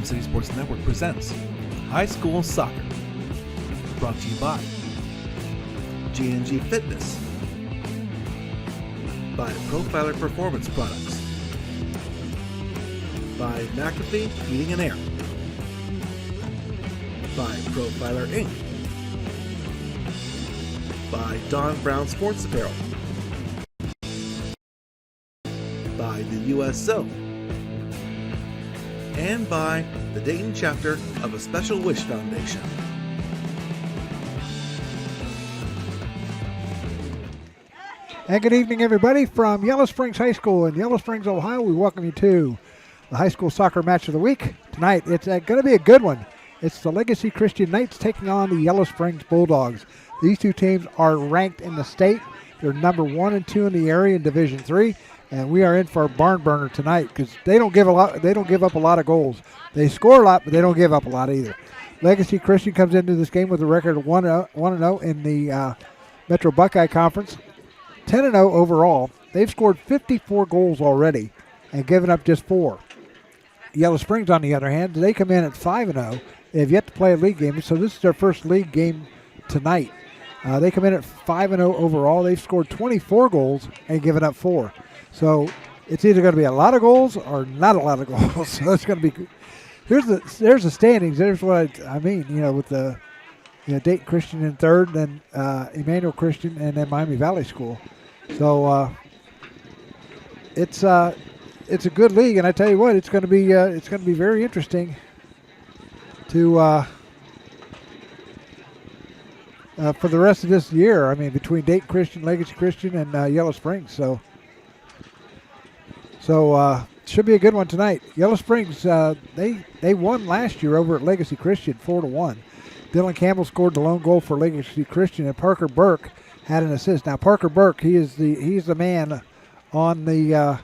City Sports Network presents High School Soccer. Brought to you by G&G Fitness, by Profiler Performance Products, by McAfee Heating and Air, by Profiler Inc., by Don Brown Sports Apparel, by the USO, and by the Dayton chapter of A Special Wish Foundation. And good evening, everybody, from Yellow Springs High School in Yellow Springs, Ohio. We welcome you to the high school soccer match of the week. Tonight, it's going to be a good one. It's the Legacy Christian Knights taking on the Yellow Springs Bulldogs. These two teams are ranked in the state. They're number 1 and 2 in the area in Division III. And we are in for a barn burner tonight because they don't give up a lot of goals. They score a lot, but they don't give up a lot either. Legacy Christian comes into this game with a record of 1-0 in the Metro Buckeye Conference, 10-0 overall. They've scored 54 goals already and given up just 4. Yellow Springs, on the other hand, they come in at 5-0. They have yet to play a league game, so this is their first league game tonight. They come in at 5-0 overall. They've scored 24 goals and given up 4. So it's either going to be a lot of goals or not a lot of goals. So it's going to be. There's the standings. There's what I mean. With the Dayton Christian in third, then Emmanuel Christian, and then Miami Valley School. So it's a good league, and I tell you what, it's going to be very interesting to for the rest of this year. I mean, between Dayton Christian, Legacy Christian, and Yellow Springs. So should be a good one tonight. Yellow Springs, they won last year over at Legacy Christian 4-1. Dylan Campbell scored the lone goal for Legacy Christian, and Parker Burke had an assist. Now Parker Burke, he's the man on the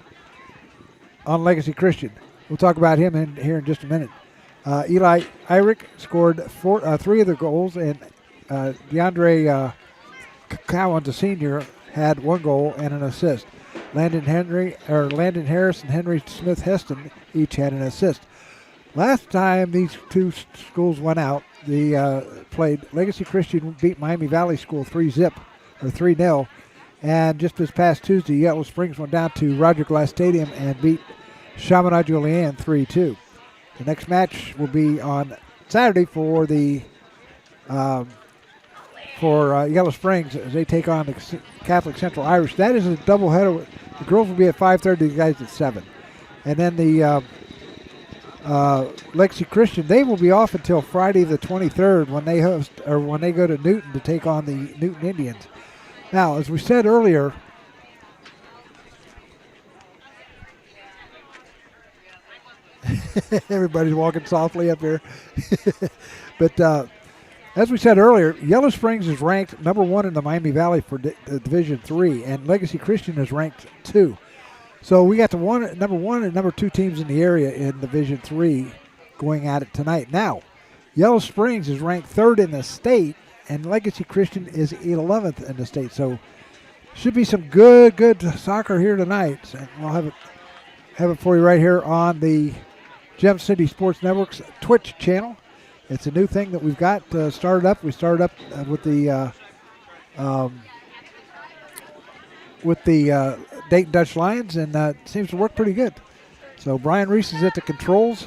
on Legacy Christian. We'll talk about him here in just a minute. Eli Eyrick scored 3 of the goals, and DeAndre Cowan, the senior, had 1 goal and an assist. Landon Harris and Henry Smith Heston each had an assist. Last time these two schools went out, they played. Legacy Christian beat Miami Valley School 3-0, and just this past Tuesday, Yellow Springs went down to Roger Glass Stadium and beat Chaminade Julienne 3-2. The next match will be on Saturday for the Yellow Springs as they take on the Catholic Central Irish. That is a doubleheader. The girls will be at 5:30, the guys at 7. And then the Legacy Christian, they will be off until Friday the 23rd when they go to Newton to take on the Newton Indians. Now, as we said earlier, everybody's walking softly up here. But as we said earlier, Yellow Springs is ranked number 1 in the Miami Valley for Division III, and Legacy Christian is ranked 2. So we got the number 1 and number 2 teams in the area in Division III going at it tonight. Now, Yellow Springs is ranked 3rd in the state, and Legacy Christian is 11th in the state. So should be some good soccer here tonight. And we'll have it for you right here on the Gem City Sports Network's Twitch channel. It's a new thing that we've got started up. We started up with the Dayton Dutch Lions, and it seems to work pretty good. So Brian Reese is at the controls.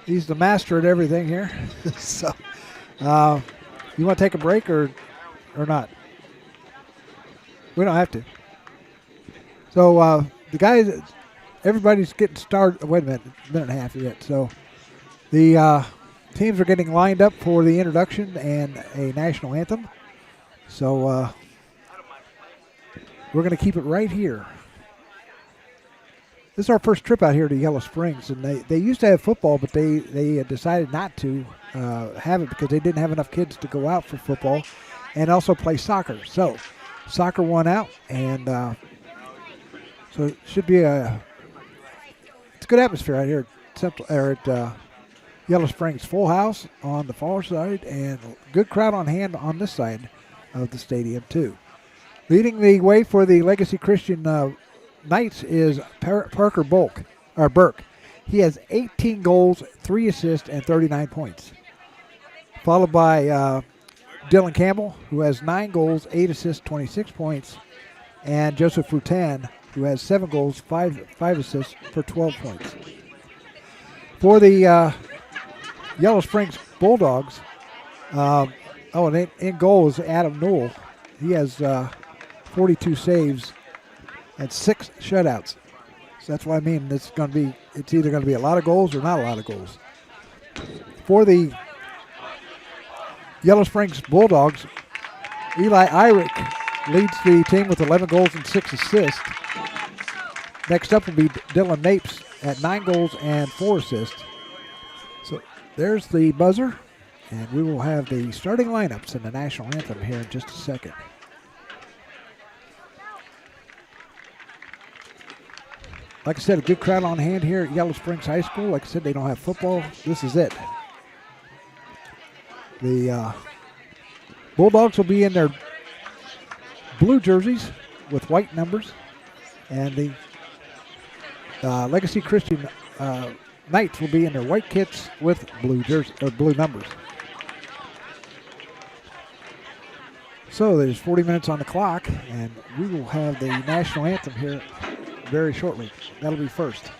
He's the master at everything here. So you want to take a break or not? We don't have to. So the guys, everybody's getting started. Wait a minute and a half yet. So the teams are getting lined up for the introduction and a national anthem. So we're going to keep it right here. This is our first trip out here to Yellow Springs, and they used to have football, but they decided not to have it because they didn't have enough kids to go out for football and also play soccer. So soccer won out, and so it should be it's a good atmosphere out here at Yellow Springs. Full house on the far side and good crowd on hand on this side of the stadium too. Leading the way for the Legacy Christian Knights is Parker Burke. He has 18 goals, 3 assists, and 39 points. Followed by Dylan Campbell, who has 9 goals, 8 assists, 26 points, and Joseph Frutan, who has 7 goals, 5 assists for 12 points. For the Yellow Springs Bulldogs, and in goal is Adam Newell. He has 42 saves and 6 shutouts. So that's what I mean. It's either going to be a lot of goals or not a lot of goals. For the Yellow Springs Bulldogs, Eli Irick leads the team with 11 goals and 6 assists. Next up will be Dylan Mapes at 9 goals and 4 assists. So there's the buzzer, and we will have the starting lineups in the national anthem here in just a second. Like I said, a good crowd on hand here at Yellow Springs High School. Like I said, they don't have football. This is it. The Bulldogs will be in their blue jerseys with white numbers, and the Legacy Christian Knights will be in their white kits with blue numbers. So there's 40 minutes on the clock, and we will have the national anthem here very shortly. That'll be first.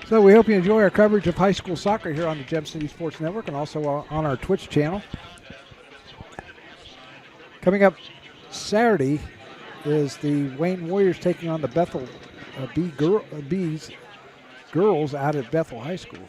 So we hope you enjoy our coverage of high school soccer here on the Gem City Sports Network and also on our Twitch channel. Coming up Saturday is the Wayne Warriors taking on the Bethel Bees girls out at Bethel High School.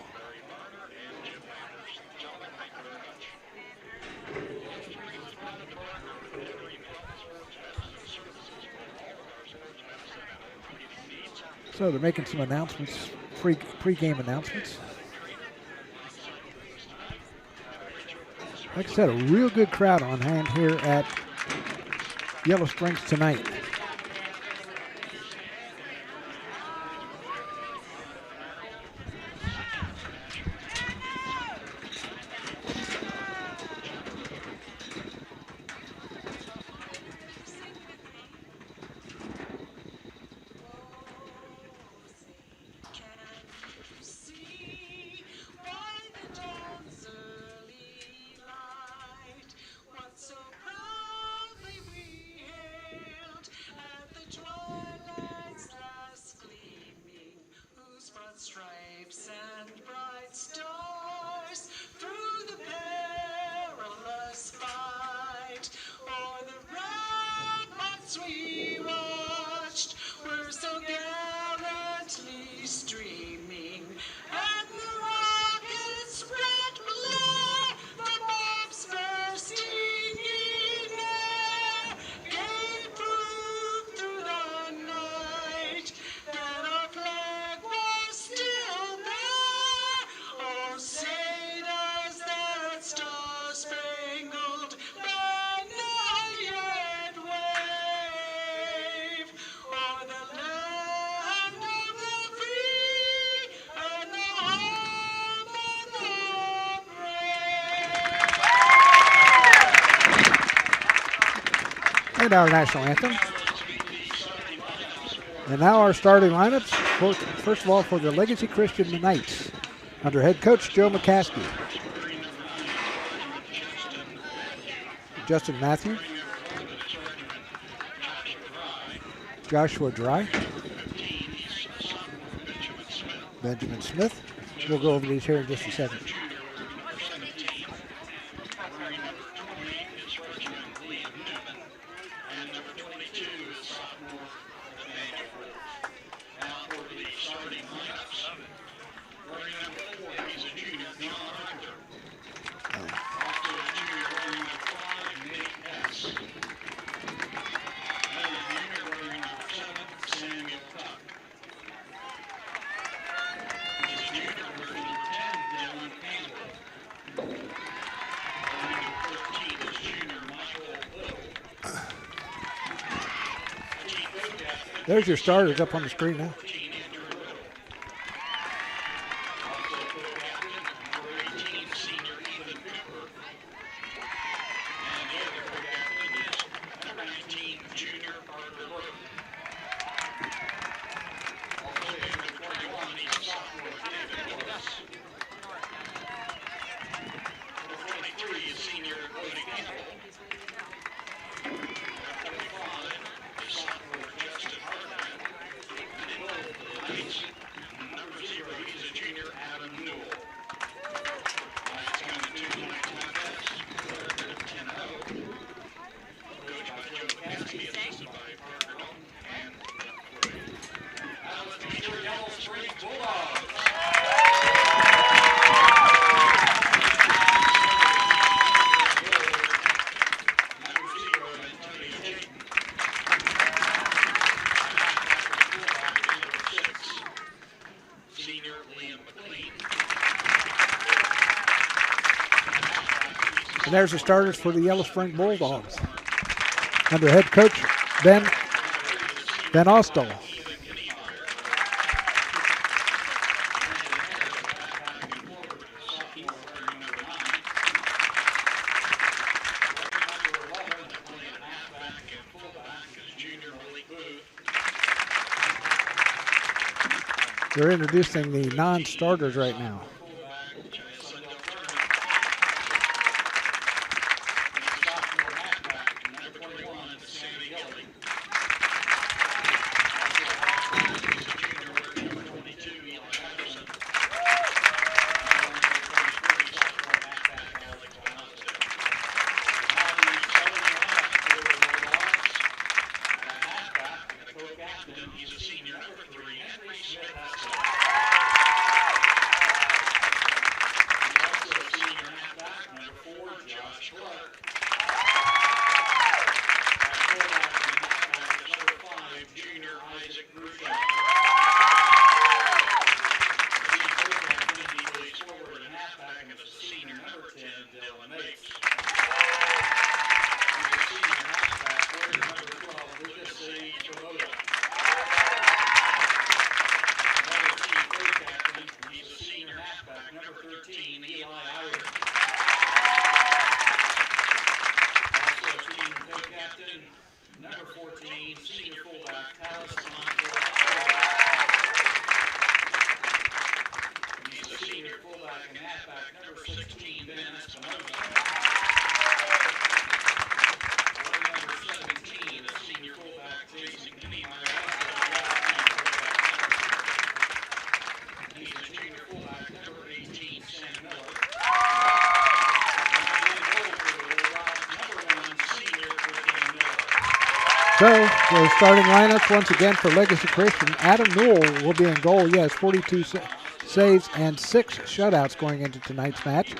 So they're making some announcements, pre-game announcements. Like I said, a real good crowd on hand here at Yellow Springs tonight. Stripes and bright stars through the perilous fight, o'er the ramparts we watched, were so gallantly streaming, and the rockets red below, the bombs bursting in air, gave proof through the night that our flag was still there. Oh, say does that star-spangled banner yet wave o'er the land of the free and the home of the brave? And our national anthem. And now our starting lineups. First of all, for the Legacy Christian Knights, under head coach Joe McCaskey. Justin Matthew. Joshua Dry. Benjamin Smith. We'll go over these here in just a second. There's your starters up on the screen now. Knights. Number 0, he's a junior, Adam Newell. Knights come to 2 points contest. They're 10-0. Coached by Joe Caskey, assisted by Parker Dalton and Jeff Floyd. Now let's meet your Yellow Springs Bulldogs. Number 0, Antonio Tate. Number 6, senior Liam McLean. And there's the starters for the Yellow Spring Bulldogs. Under head coach Ben Austell. They're introducing the non-starters right now. He's a senior, number 3, Henry Smith. He's also a senior halfback, number 4, Josh Clark. At fullback and halfback is number 5, junior Isaac Grushan. The team co-captain, he plays forward and halfback, and is a senior, number 10, Dylan Mapes. He's a senior halfback, wearing number 12, Lucas Svoboda. Another team co-captain, he's a senior halfback, number 13, Eli Irish. Also a team co-captain, number 14, senior fullback, Talis He's a senior fullback and halfback, number 16, Ben Espinosa. Number 17, a senior fullback, Jason Kniemeyer. He's a junior fullback, number 18, Sam Miller. And goal for the Bulldogs, number 1, senior Christian Miller. So, the starting lineups once again for Legacy Christian. Adam Newell will be in goal. He has 42 saves and 6 shutouts going into tonight's match.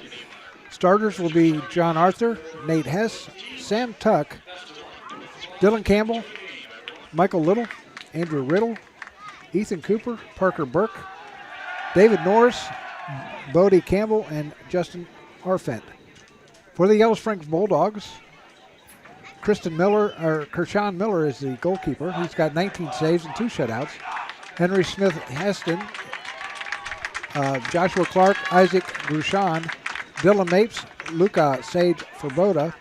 Starters will be John Arthur, Nate Hess, Sam Tuck, Dylan Campbell, Michael Little, Andrew Riddle, Ethan Cooper, Parker Burke, David Norris, Bodie Campbell, and Justin Arfent. For the Yellow Springs Bulldogs, Kershawn Miller is the goalkeeper. He's got 19 saves and 2 shutouts. Henry Smith Heston, Joshua Clark, Isaac Grushan, Dylan Mapes, Luca Sage Forboda,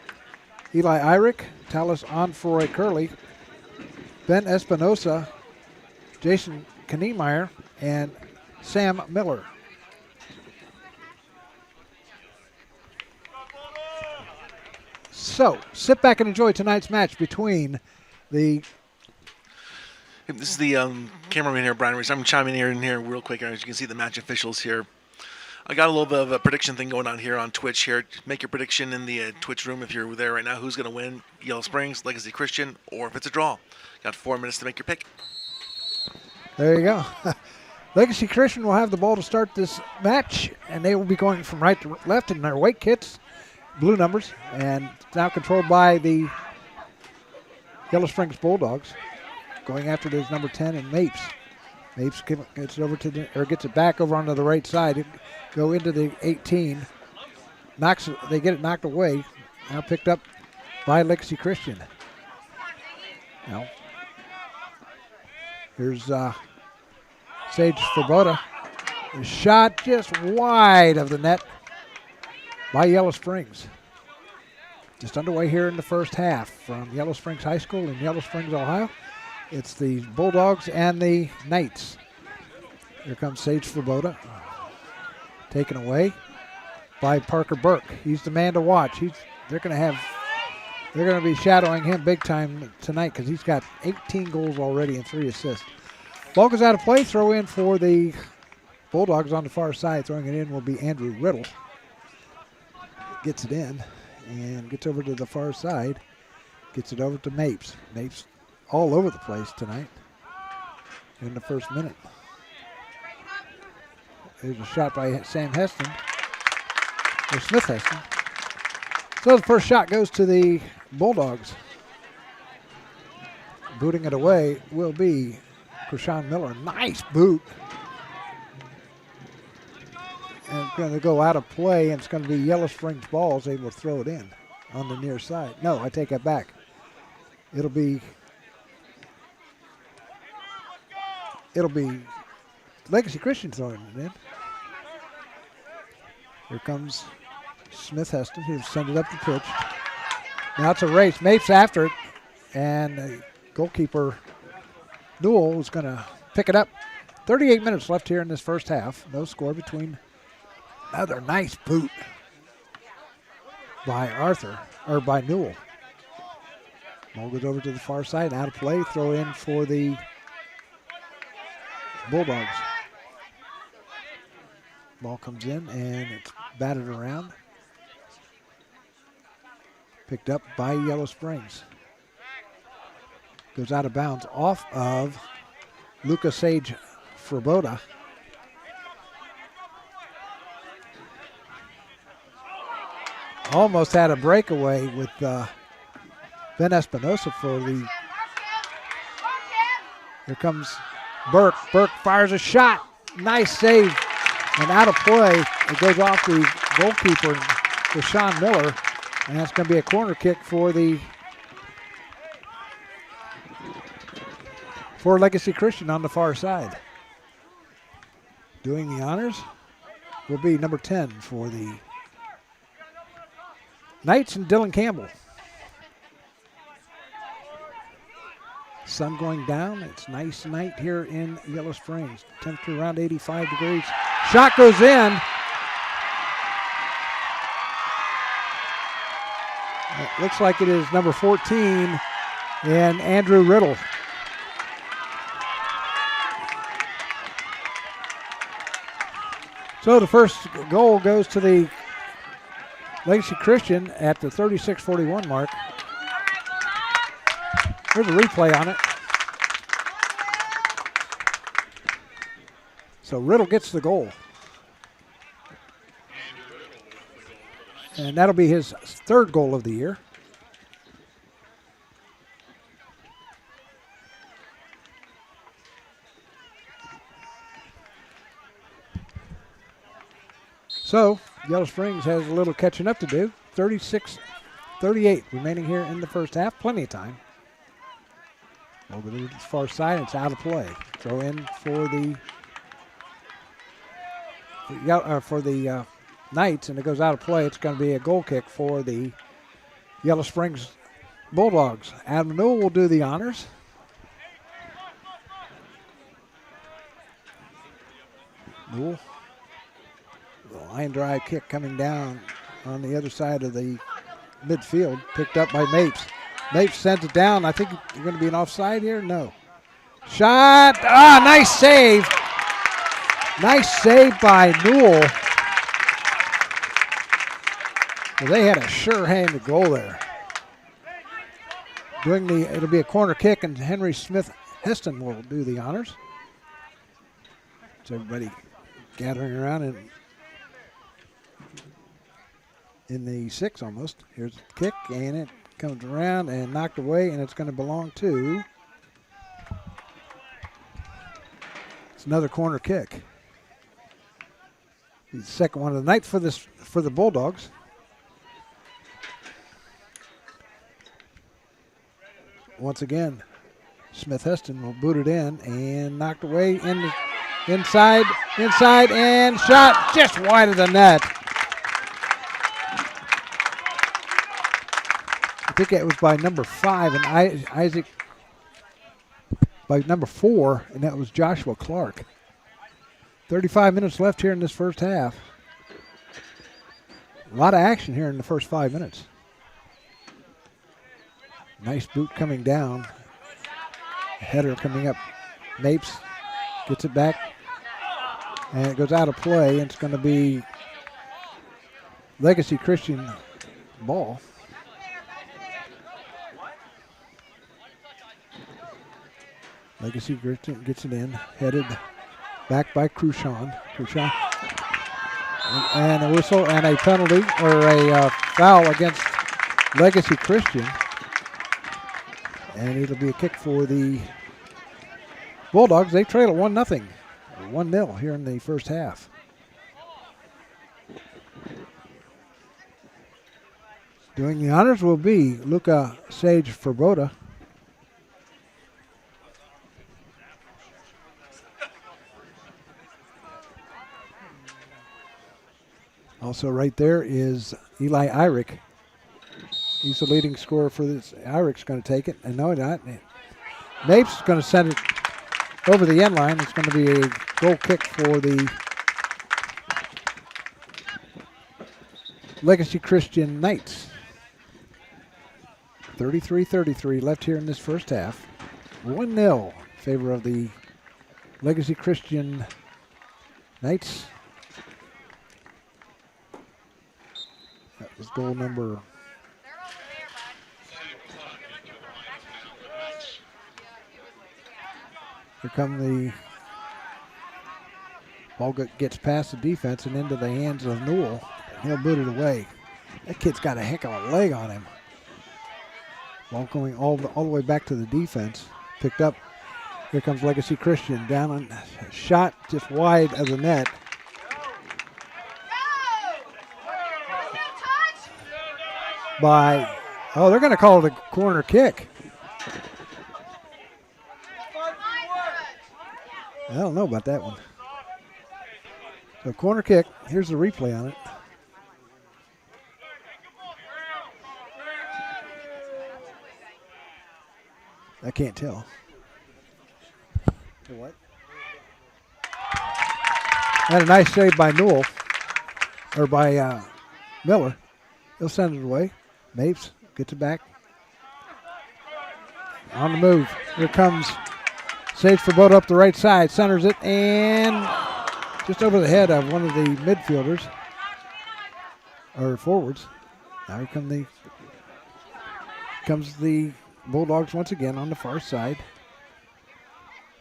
Eli Irick, Talis Onfroy Curley, Ben Espinosa, Jason Kniemeyer, and Sam Miller. So, sit back and enjoy tonight's match between the... This is the cameraman here, Brian Reese. I'm chiming in here real quick. As you can see, the match officials here. I got a little bit of a prediction thing going on here on Twitch here. Make your prediction in the Twitch room if you're there right now. Who's going to win, Yellow Springs, Legacy Christian, or if it's a draw. Got 4 minutes to make your pick. There you go. Legacy Christian will have the ball to start this match, and they will be going from right to left in their white kits, blue numbers, and now controlled by the Yellow Springs Bulldogs. Going after it is number 10 and Mapes. Mapes gets it over to gets it back over onto the right side. Go into the 18. They get it knocked away. Now picked up by Legacy Christian. Now here's Sage Svoboda. A shot just wide of the net by Yellow Springs. Just underway here in the first half from Yellow Springs High School in Yellow Springs, Ohio. It's the Bulldogs and the Knights. Here comes Sage Svoboda. Taken away by Parker Burke. He's the man to watch. They're going to be shadowing him big time tonight because he's got 18 goals already and 3 assists. Ball goes out of play. Throw in for the Bulldogs on the far side. Throwing it in will be Andrew Riddle. Gets it in and gets over to the far side. Gets it over to Mapes. Mapes all over the place tonight in the first minute. There's a shot by Sam Heston, or Smith Heston. So the first shot goes to the Bulldogs. Booting it away will be Krishan Miller. Nice boot. And it's going to go out of play, and it's going to be Yellow Springs Balls able to throw it in on the near side. No, I take that back. It'll be Legacy Christian throwing it in. Here comes Smith Heston. He'll send it up the pitch. Now it's a race. Mapes after it, and goalkeeper Newell is going to pick it up. 38 minutes left here in this first half. No score between. Another nice boot by by Newell. Ball goes over to the far side, out of play. Throw in for the Bulldogs. Ball comes in and it's batted around. Picked up by Yellow Springs. Goes out of bounds off of Lucas Sage Froboda. Almost had a breakaway with Ben Espinosa for the. Here comes Burke. Burke fires a shot. Nice save. And out of play. It goes off the goalkeeper, Deshaun Miller. And that's going to be a corner kick for Legacy Christian on the far side. Doing the honors will be number 10 for the Knights and Dylan Campbell. Sun going down. It's nice night here in Yellow Springs. Temperature around 85 degrees. Shot goes in. It looks like it is number 14 and Andrew Riddle. So the first goal goes to the Legacy Christian at the 36-41 mark. There's a replay on it. So Riddle gets the goal. And that'll be his third goal of the year. So Yellow Springs has a little catching up to do. 36-38 remaining here in the first half. Plenty of time. Over to the far side, it's out of play. Throw in for the Knights, and it goes out of play. It's going to be a goal kick for the Yellow Springs Bulldogs. Adam Newell will do the honors. Newell. The line drive kick coming down on the other side of the midfield, picked up by Mapes. Mapes sends it down. I think you're going to be an offside here. No. Shot. Nice save. Nice save by Newell. Well, they had a sure-handed goal there. It'll be a corner kick, and Henry Smith Heston will do the honors. So everybody gathering around in the six almost. Here's the kick, and it comes around and knocked away, and it's going to belong to. It's another corner kick. The second one of the night for the Bulldogs. Once again, Smith Heston will boot it in and knocked away inside, and shot just wide of the net. I think it was by number 5 and Isaac by number 4, and that was Joshua Clark. 35 minutes left here in this first half. A lot of action here in the first 5 minutes. Nice boot coming down. Header coming up. Mapes Gets it back. And it goes out of play. And it's going to be Legacy Christian ball. Legacy Christian gets it in. Headed back by Cruchon. And a whistle and a penalty or a foul against Legacy Christian. And it'll be a kick for the Bulldogs. They trail at 1-0. 1-0 here in the first half. Doing the honors will be Luca Sage Ferboda. Also right there is Eli Irick. He's the leading scorer for this. Irick's going to take it. And no, not. Mapes is going to send it over the end line. It's going to be a goal kick for the Legacy Christian Knights. 33-33 left here in this first half. 1-0 in favor of the Legacy Christian Knights. That was goal number. Here come the ball gets past the defense and into the hands of Newell. He'll boot it away. That kid's got a heck of a leg on him. Ball going all the way back to the defense. Picked up. Here comes Legacy Christian down on shot just wide of the net. They're going to call it a corner kick. I don't know about that one. So corner kick. Here's the replay on it. I can't tell. What? And a nice save by Newell, or by Miller. He'll send it away. Mapes gets it back. On the move. Here comes Sage Ferboda up the right side. Centers it and just over the head of one of the midfielders or forwards. Now here comes the Bulldogs once again on the far side.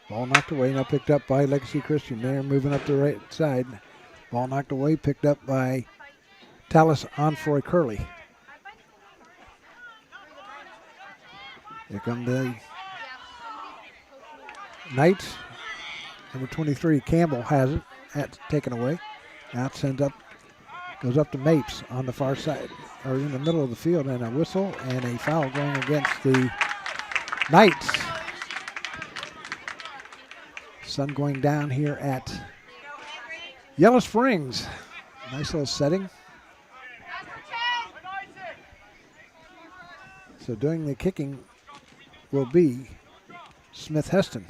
Ball knocked away, now picked up by Legacy Christian. They're moving up the right side. Ball knocked away, picked up by Tallis Onfroy Curley. Here come the Knights. Number 23, Campbell has it. That's taken away. Now it goes up to Mapes on the far side, or in the middle of the field, and a whistle and a foul going against the Knights. Sun going down here at Yellow Springs. Nice little setting. So doing the kicking will be Smith Heston.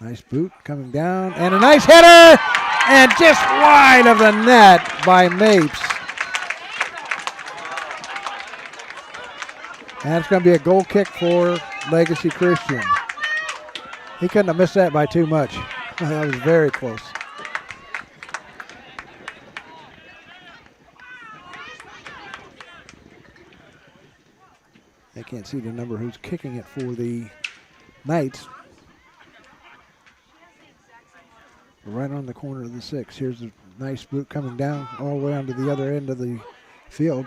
Nice boot coming down, and a nice header, and just wide of the net by Mapes. And it's going to be a goal kick for Legacy Christian. He couldn't have missed that by too much. That was very close. I can't see the number who's kicking it for the Knights. Right on the corner of the 6. Here's a nice boot coming down all the way onto the other end of the field.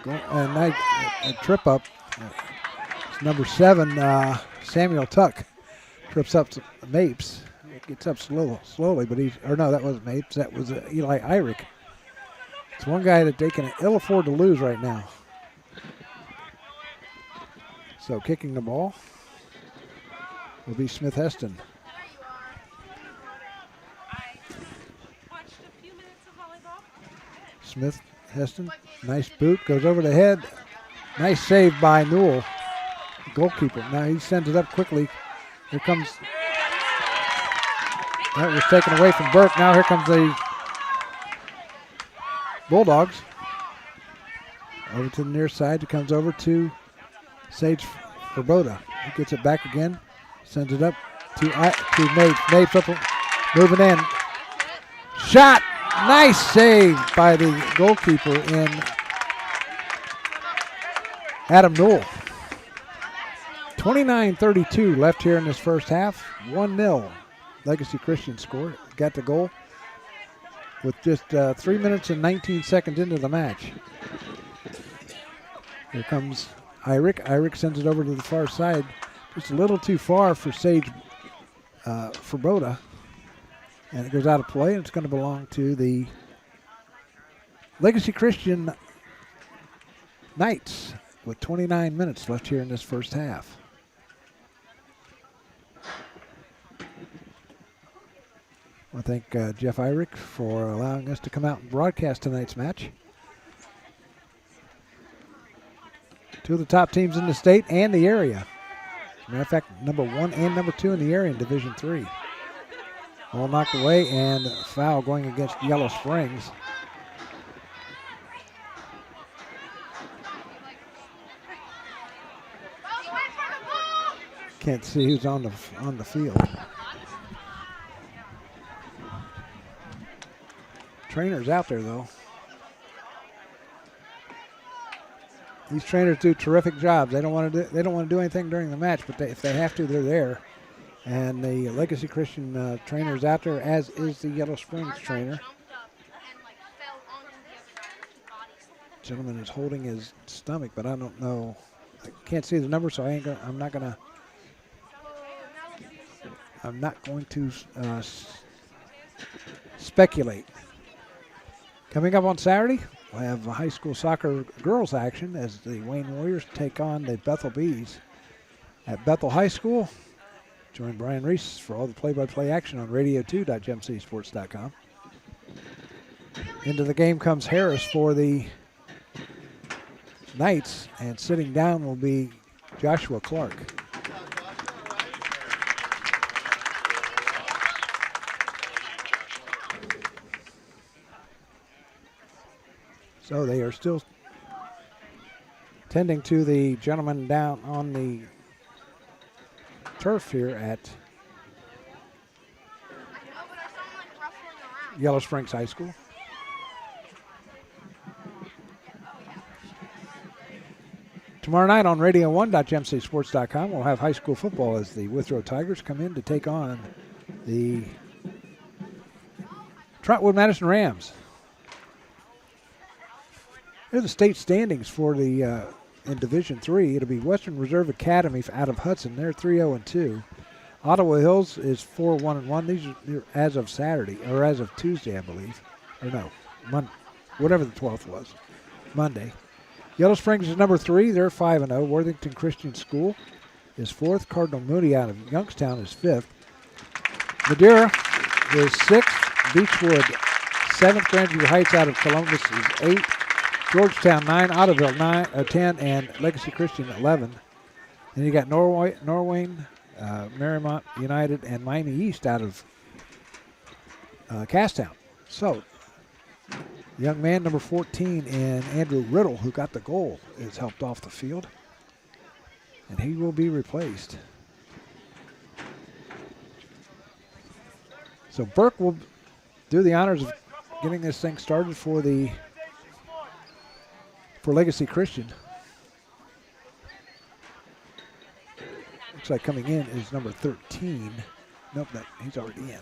And a trip up. It's number 7, Samuel Tuck. Trips up to Mapes. It gets up slowly, but that wasn't Mapes. That was Eli Irick. It's one guy that they can ill afford to lose right now. So kicking the ball will be Smith Heston. Smith Heston, nice boot, goes over the head. Nice save by Newell, goalkeeper. Now he sends it up quickly. Here comes, that was taken away from Burke. Now here comes the Bulldogs. Over to the near side, it comes over to Sage Ferboda. He gets it back again. Sends it up to Nate. Nate Flipper moving in. Shot. Nice save by the goalkeeper in Adam Newell. 29:32 left here in this first half. 1-0. Legacy Christian scored. Got the goal with just 3 minutes and 19 seconds into the match. Here comes Irick. Irick sends it over to the far side. Just a little too far for Sage Ferboda. And it goes out of play, and it's going to belong to the Legacy Christian Knights with 29 minutes left here in this first half. I want to thank Jeff Irick for allowing us to come out and broadcast tonight's match. Two of the top teams in the state and the area. As a matter of fact, number 1 and number 2 in the area in Division III. All knocked away, and foul going against Yellow Springs. Can't see who's on the field. Trainers out there though. These trainers do terrific jobs. They don't want to do anything during the match, but if they have to, they're there. And the Legacy Christian trainer is out there, as is the Yellow Springs trainer. Gentleman is holding his stomach, but I don't know. I can't see the number, so I'm not going to speculate. Coming up on Saturday, we'll have high school soccer girls action as the Wayne Warriors take on the Bethel Bees at Bethel High School. Join Brian Reese for all the play-by-play action on radio2.gemcsports.com. Into the game comes Harris for the Knights, and sitting down will be Joshua Clark. So they are still tending to the gentleman down on the turf here at Yellow Springs High School. Tomorrow night on radio1.gemcsports.com, we'll have high school football as the Withrow Tigers come in to take on the Trotwood Madison Rams. Here's the state standings for the in Division III. It'll be Western Reserve Academy out of Hudson. They're 3-0-2. Ottawa Hills is 4-1-1. These are as of Saturday, or as of Tuesday, I believe. Or no, whatever the 12th was, Monday. Yellow Springs is number 3. They're 5-0. Worthington Christian School is 4th. Cardinal Mooney out of Youngstown is 5th. Madeira is 6th. Beechwood 7th. Grandview Heights out of Columbus is 8th. Georgetown 9, Ottoville 10, and Legacy Christian 11. Then you got Norwayne, Marymount United, and Miami East out of Casstown. So, young man number 14 and Andrew Riddle, who got the goal, is helped off the field, and he will be replaced. So Burke will do the honors of getting this thing started for Legacy Christian. Looks like coming in is number 13. Nope, he's already in.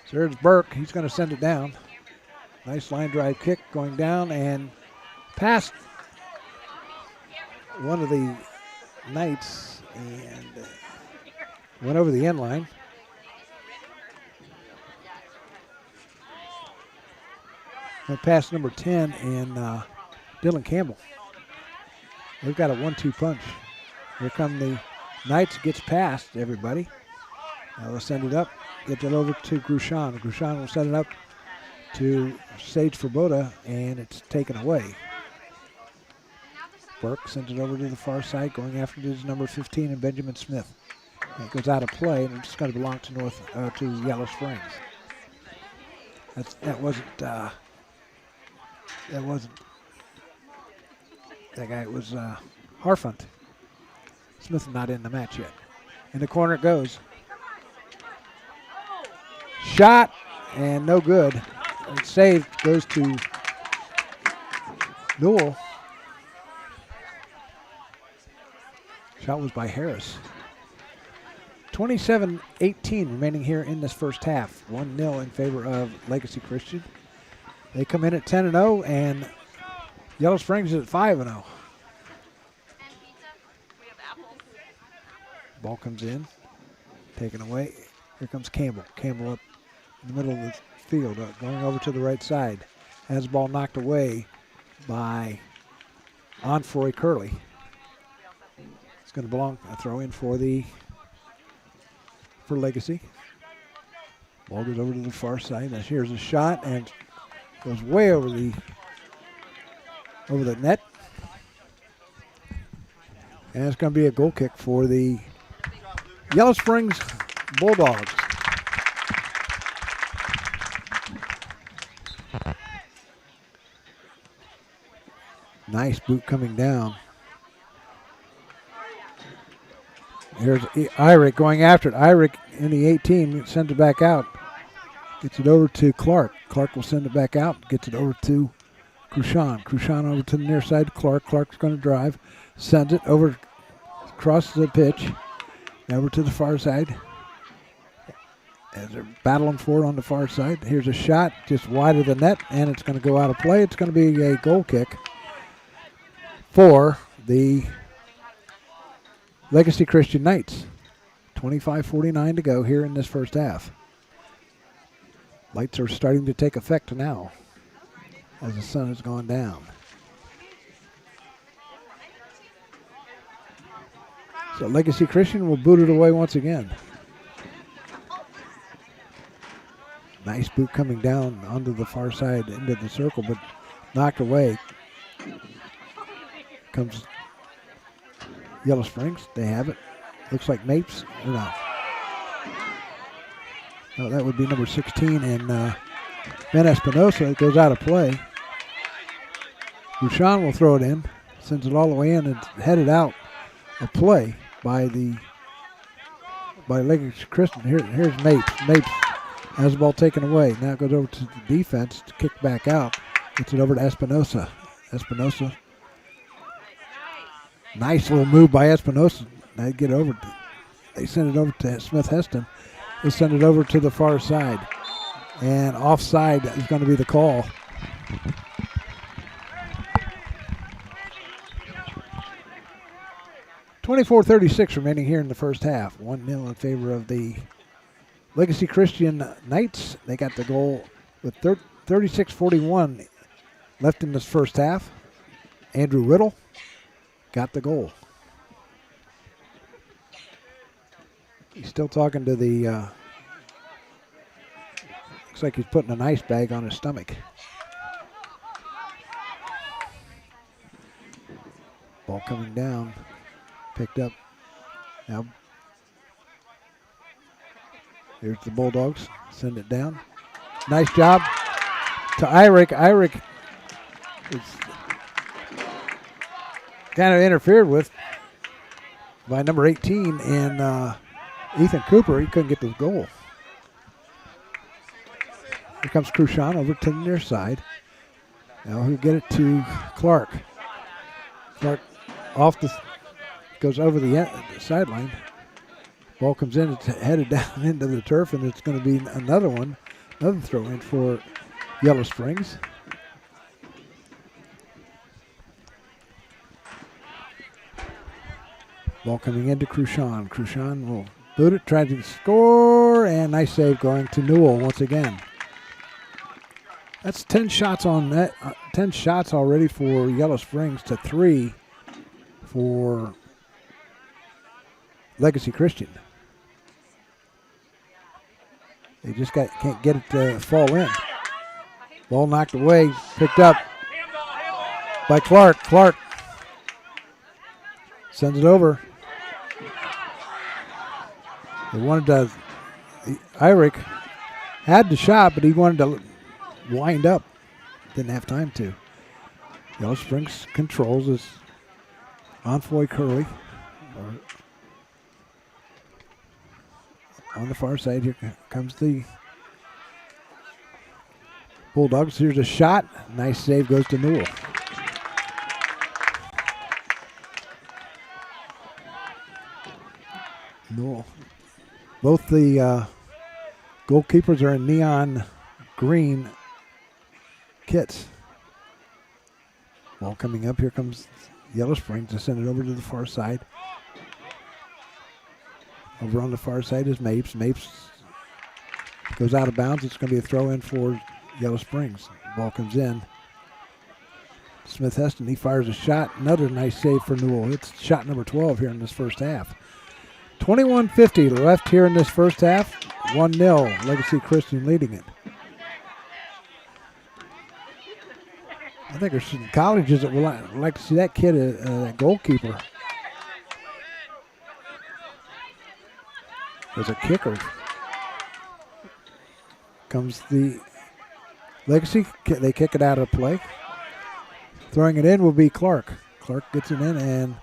So there's Burke. He's going to send it down. Nice line drive kick going down and past one of the Knights and went over the end line. Went past number 10 and Dylan Campbell. They've got a 1-2 punch. Here come the Knights, gets past everybody. Now they'll send it up, get it over to Grushan. Grushan will send it up to Sage Ferboda, and it's taken away. Burke sends it over to the far side, going after his number 15 and Benjamin Smith. And it goes out of play, and it's going to belong to Yellow Springs. That wasn't that guy. It was Harfunt. Smith is not in the match yet. In the corner it goes. Shot, and no good. And saved, goes to Newell. Shot was by Harris. 27-18 remaining here in this first half. 1-0 in favor of Legacy Christian. They come in at 10-0, and Yellow Springs is at 5-0. Ball comes in, taken away. Here comes Campbell. Campbell up in the middle of the field, going over to the right side. Has the ball knocked away by Onfroy Curley. It's going to belong a throw in for Legacy. Ball goes over to the far side. Now here's a shot and goes way over the net. And it's going to be a goal kick for the Yellow Springs Bulldogs. Nice boot coming down. Here's Irick going after it. Irick in the 18 sends it back out. Gets it over to Clark. Clark will send it back out. Gets it over to Cruchon. Cruchon over to the near side to Clark. Clark's going to drive. Sends it over, crosses the pitch. Over to the far side. As they're battling for it on the far side. Here's a shot just wide of the net, and it's going to go out of play. It's going to be a goal kick for the Legacy Christian Knights. 25:49 to go here in this first half. Lights are starting to take effect now as the sun has gone down. So Legacy Christian will boot it away once again. Nice boot coming down onto the far side into the circle, but knocked away. Comes Yellow Springs. They have it. Looks like Mapes. Or no. No, that would be number 16 and Ben Espinosa. It goes out of play. Bouchon will throw it in. Sends it all the way in and headed out of play by Legacy Christian. Here's Mapes. Mapes has the ball taken away. Now it goes over to the defense to kick back out. Gets it over to Espinosa. Espinosa. Nice little move by Espinosa. They get over. They send it over to Smith Heston. They send it over to the far side. And offside is going to be the call. .24:36 remaining here in the first half. 1-0 in favor of the Legacy Christian Knights. They got the goal with 36:41 left in this first half. Andrew Riddle got the goal. He's still talking to the, looks like he's putting an ice bag on his stomach. Ball coming down, picked up. Now, here's the Bulldogs, send it down. Nice job to Irick. Irick is kind of interfered with by number 18 and Ethan Cooper. He couldn't get the goal. Here comes Cruchon over to the near side. Now he'll get it to Clark. Clark goes over the sideline. Ball comes in, it's headed down into the turf, and it's going to be another throw in for Yellow Springs. Ball coming into Cruchon. Cruchon will boot it, tries to score, and nice save going to Newell once again. That's 10 shots on net. 10 shots already for Yellow Springs to 3 for Legacy Christian. They just can't get it to fall in. Ball knocked away, picked up by Clark. Clark sends it over. They wanted to, Irick had the shot, but he wanted to wind up. Didn't have time to. Yellow Springs controls this. Onfoy Curley On the far side, here comes the Bulldogs. Here's a shot. Nice save goes to Newell. Newell. Both the goalkeepers are in neon green kits. Ball coming up. Here comes Yellow Springs to send it over to the far side. Over on the far side is Mapes. Mapes goes out of bounds. It's going to be a throw in for Yellow Springs. Ball comes in. Smith Heston, he fires a shot. Another nice save for Newell. It's shot number 12 here in this first half. 21:50 left here in this first half. 1-0, Legacy Christian leading it. I think there's some colleges that would like to see that kid, that goalkeeper, as a kicker. Comes the Legacy. They kick it out of play. Throwing it in will be Clark. Clark gets it in and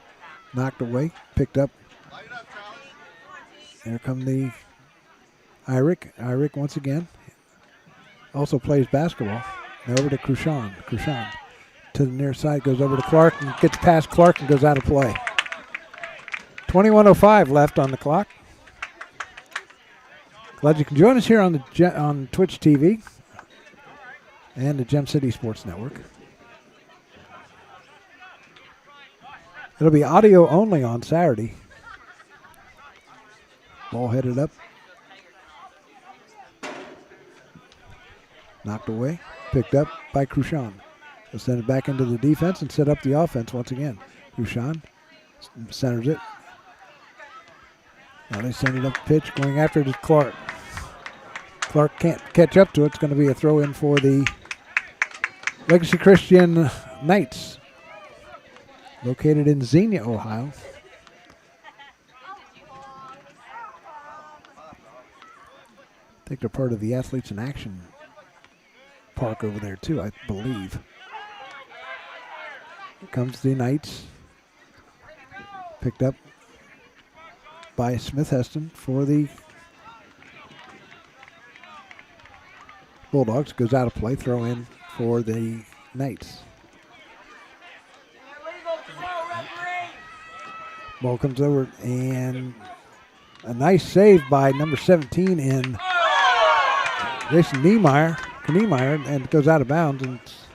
knocked away. Picked up. Here come the Irick. Irick once again. Also plays basketball. Now over to Cruchon. Cruchon to the near side. Goes over to Clark and gets past Clark and goes out of play. 21:05 left on the clock. Glad you can join us here on Twitch TV and the Gem City Sports Network. It'll be audio only on Saturday. Ball headed up. Knocked away. Picked up by Cruchon. They'll send it back into the defense and set up the offense once again. Cruchon centers it. Now they send it up the pitch. Going after it is Clark. Clark can't catch up to it. It's going to be a throw in for the Legacy Christian Knights, located in Xenia, Ohio. I think they're part of the Athletes in Action park over there too, I believe. Here comes the Knights. Picked up by Smith Heston for the Bulldogs. Goes out of play. Throw in for the Knights. Ball comes over and a nice save by number 17 in Jason Niemeyer, and it goes out of bounds, and it's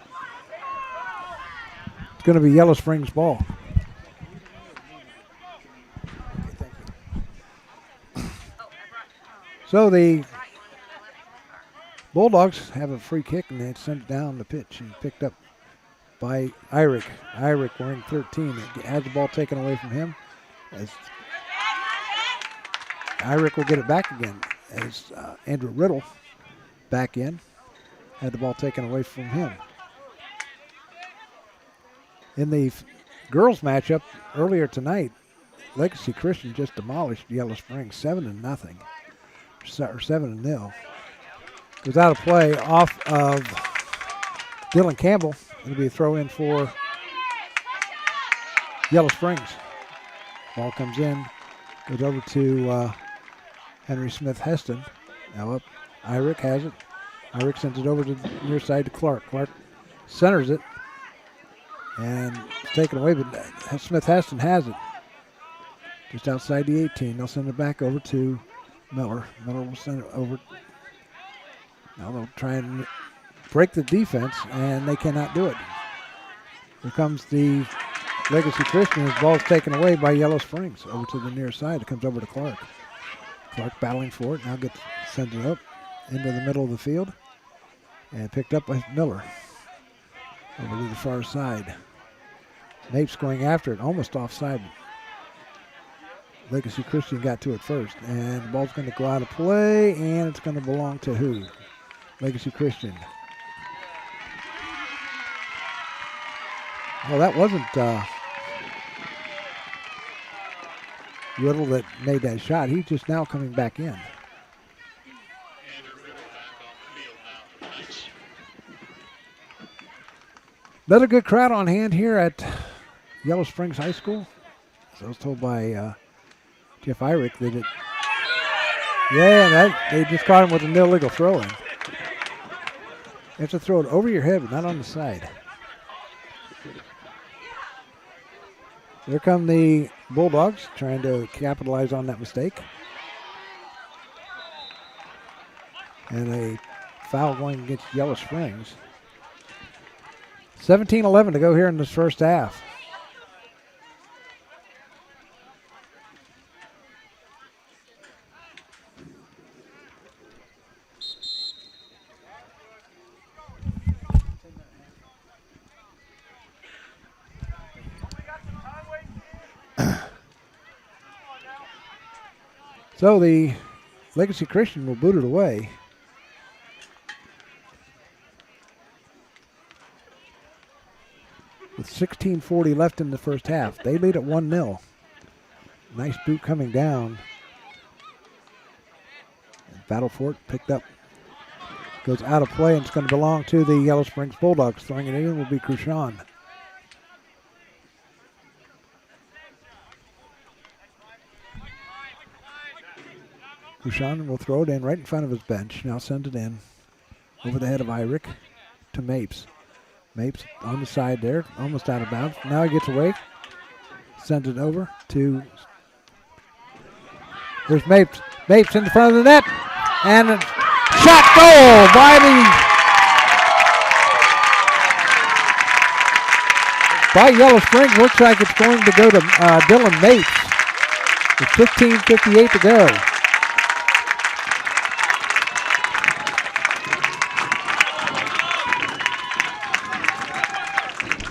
going to be Yellow Springs ball. Okay, thank you. So the Bulldogs have a free kick, and they send it down the pitch and picked up by Irick. Irick wearing 13. It has the ball taken away from him. As Irick will get it back again as Andrew Riddle back in. Had the ball taken away from him. In the girls matchup earlier tonight, Legacy Christian just demolished Yellow Springs 7-0. Or 7-0. Goes out of play off of Dylan Campbell. It'll be a throw in for Yellow Springs. Ball comes in, goes over to Henry Smith Heston. Now up, Irick has it. Irick sends it over to the near side to Clark. Clark centers it, and it's taken away, but Smith Heston has it. Just outside the 18. They'll send it back over to Miller. Miller will send it over. Now they'll try and break the defense, and they cannot do it. Here comes the Legacy Christian. His ball's taken away by Yellow Springs over to the near side. It comes over to Clark. Clark battling for it. Now sends it up into the middle of the field and picked up by Miller over to the far side. Mapes going after it, almost offside. Legacy Christian got to it first, and the ball's going to go out of play, and it's going to belong to who? Legacy Christian. Well, that wasn't Riddle that made that shot. He's just now coming back in. Another good crowd on hand here at Yellow Springs High School. I was told by Jeff Irick that it. Yeah, they just caught him with an illegal throw-in. You have to throw it over your head, but not on the side. Here come the Bulldogs trying to capitalize on that mistake. And a foul going against Yellow Springs. 17-11 to go here in this first half. So the Legacy Christian will boot it away. With 16:40 left in the first half. They lead at 1-0. Nice boot coming down. Battle for it, picked up. Goes out of play, and it's going to belong to the Yellow Springs Bulldogs. Throwing it in will be Cruchon. Cruchon will throw it in right in front of his bench. Now send it in over the head of Irick to Mapes. Mapes on the side there, almost out of bounds. Now he gets away. Sends it over to. There's Mapes. Mapes in the front of the net. And a shot goal by Yellow Springs. Looks like it's going to go to Dylan Mapes. With 15:58 to go.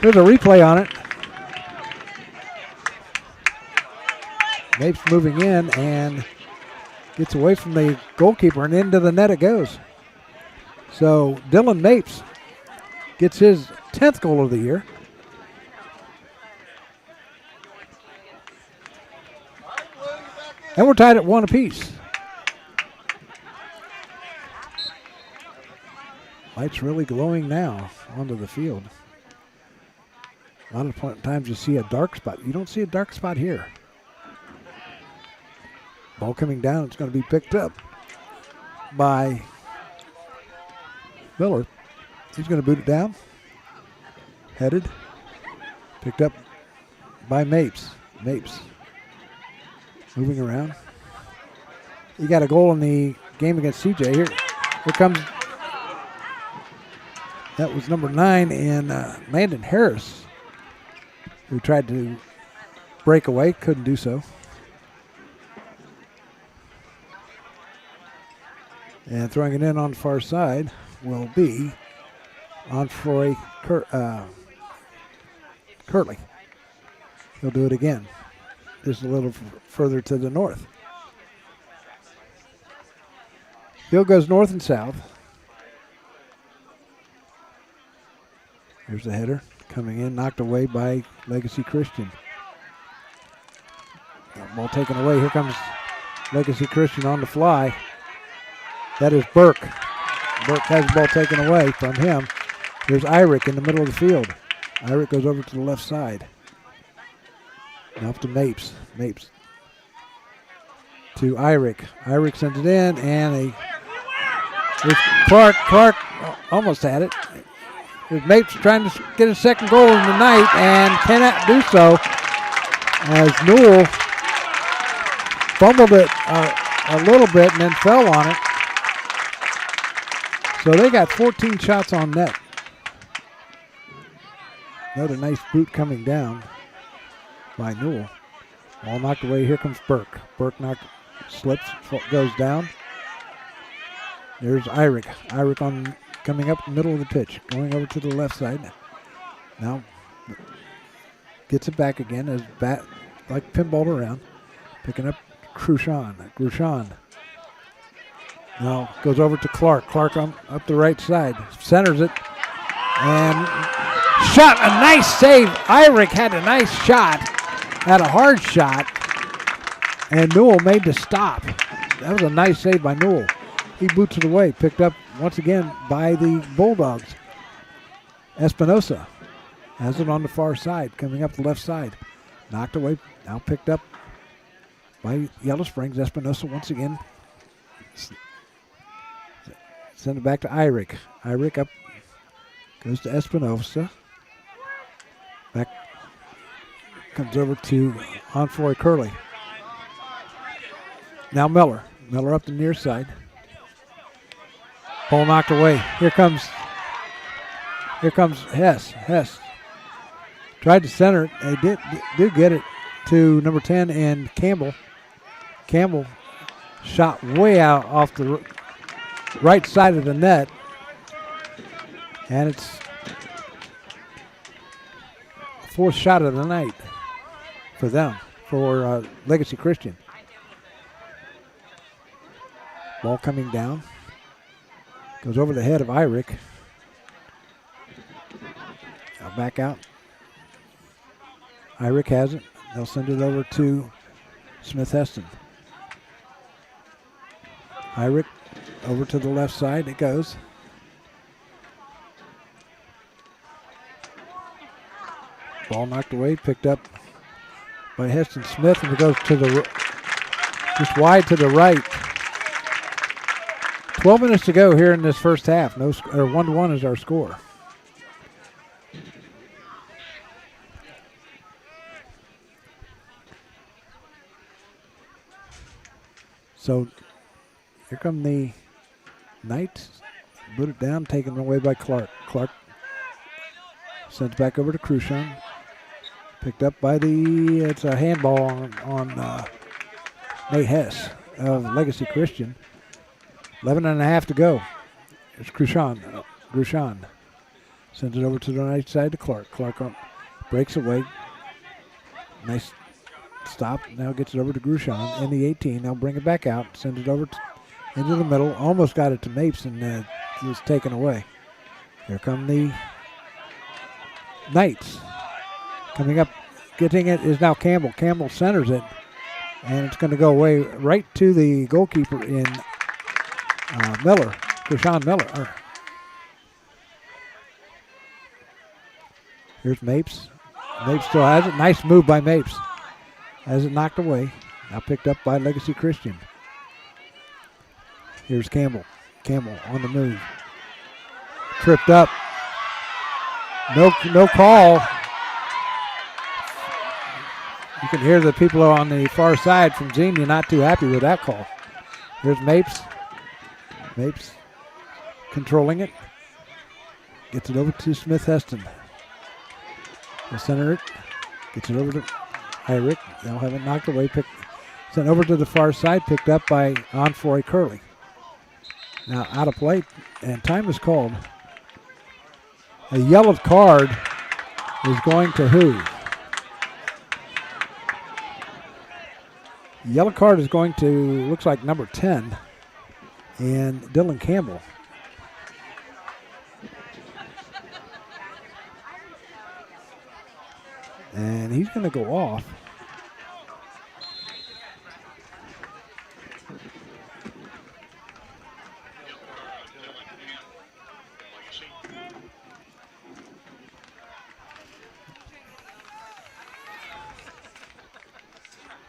There's a replay on it. Mapes moving in and gets away from the goalkeeper and into the net it goes. So Dylan Mapes gets his 10th goal of the year. And we're tied at 1 apiece. Lights really glowing now onto the field. A lot of times you see a dark spot. You don't see a dark spot here. Ball coming down. It's going to be picked up by Miller. He's going to boot it down. Headed. Picked up by Mapes. Mapes moving around. He got a goal in the game against CJ. Here comes. That was number 9 in Landon Harris, who tried to break away, couldn't do so. And throwing it in on the far side will be on Troy Curtley. He'll do it again, just a little further to the north. Field goes north and south. Here's the header. Coming in, knocked away by Legacy Christian. Ball taken away. Here comes Legacy Christian on the fly. That is Burke. Burke has the ball taken away from him. There's Irick in the middle of the field. Irick goes over to the left side. Now up to Mapes. Mapes to Irick. Irick sends it in, and there's Clark. Clark almost had it. There's Mapes trying to get a second goal in the night and cannot do so as Newell fumbled it a little bit and then fell on it. So they got 14 shots on net. Another nice boot coming down by Newell. Ball knocked away. Here comes Burke. Burke slips, goes down. There's Irick. Irick coming up the middle of the pitch, going over to the left side. Now gets it back again as like pinballed around, picking up Cruchon. Cruchon now goes over to Clark. Clark up the right side, centers it, and shot. A nice save. Irick had a nice shot, had a hard shot, and Newell made the stop. That was a nice save by Newell. He boots it away, picked up once again by the Bulldogs. Espinosa has it on the far side, coming up the left side. Knocked away Now picked up by Yellow Springs. Espinosa once again. Send it back to Irick. Irick up. Goes to Espinosa. Back. Comes over to Onfroy Curley. Now Miller. Miller up the near side. Ball knocked away. Here comes Hess. Hess tried to center it. They did get it to number 10 and Campbell. Campbell shot way out off the right side of the net. And it's fourth shot of the night for them, for Legacy Christian. Ball coming down. Goes over the head of Irick. Now back out. Irick has it. They'll send it over to Smith Heston. Irick over to the left side. It goes. Ball knocked away, picked up by Heston Smith, and it goes to the just wide to the right. 12 minutes to go here in this first half. 1-1 is our score. So here come the Knights. Put it down, taken away by Clark. Clark sends back over to Cruchon. Picked up by it's a handball on Nate Hess of Legacy Christian. 11 and a half to go. It's Cruchon. Sends it over to the right side to Clark. Clark breaks away. Nice stop. Now gets it over to Cruchon in the 18. Now bring it back out. Sends it over into the middle. Almost got it to Mapes and it was taken away. Here come the Knights. Coming up, getting it is now Campbell. Campbell centers it, and it's going to go away right to the goalkeeper in Miller, Deshaun Miller. Here's Mapes. Mapes still has it. Nice move by Mapes. Has it knocked away. Now picked up by Legacy Christian. Here's Campbell. Campbell on the move. Tripped up. No call. You can hear the people on the far side from Xenia not too happy with that call. Here's Mapes. Mapes controlling it. Gets it over to Smith Heston. They'll center it. Gets it over to Irick. They'll have it knocked away. Sent over to the far side. Picked up by Onfroy Curley. Now out of play. And time is called. A yellow card is going to who? Yellow card is going to, looks like number 10, and Dylan Campbell. And he's going to go off.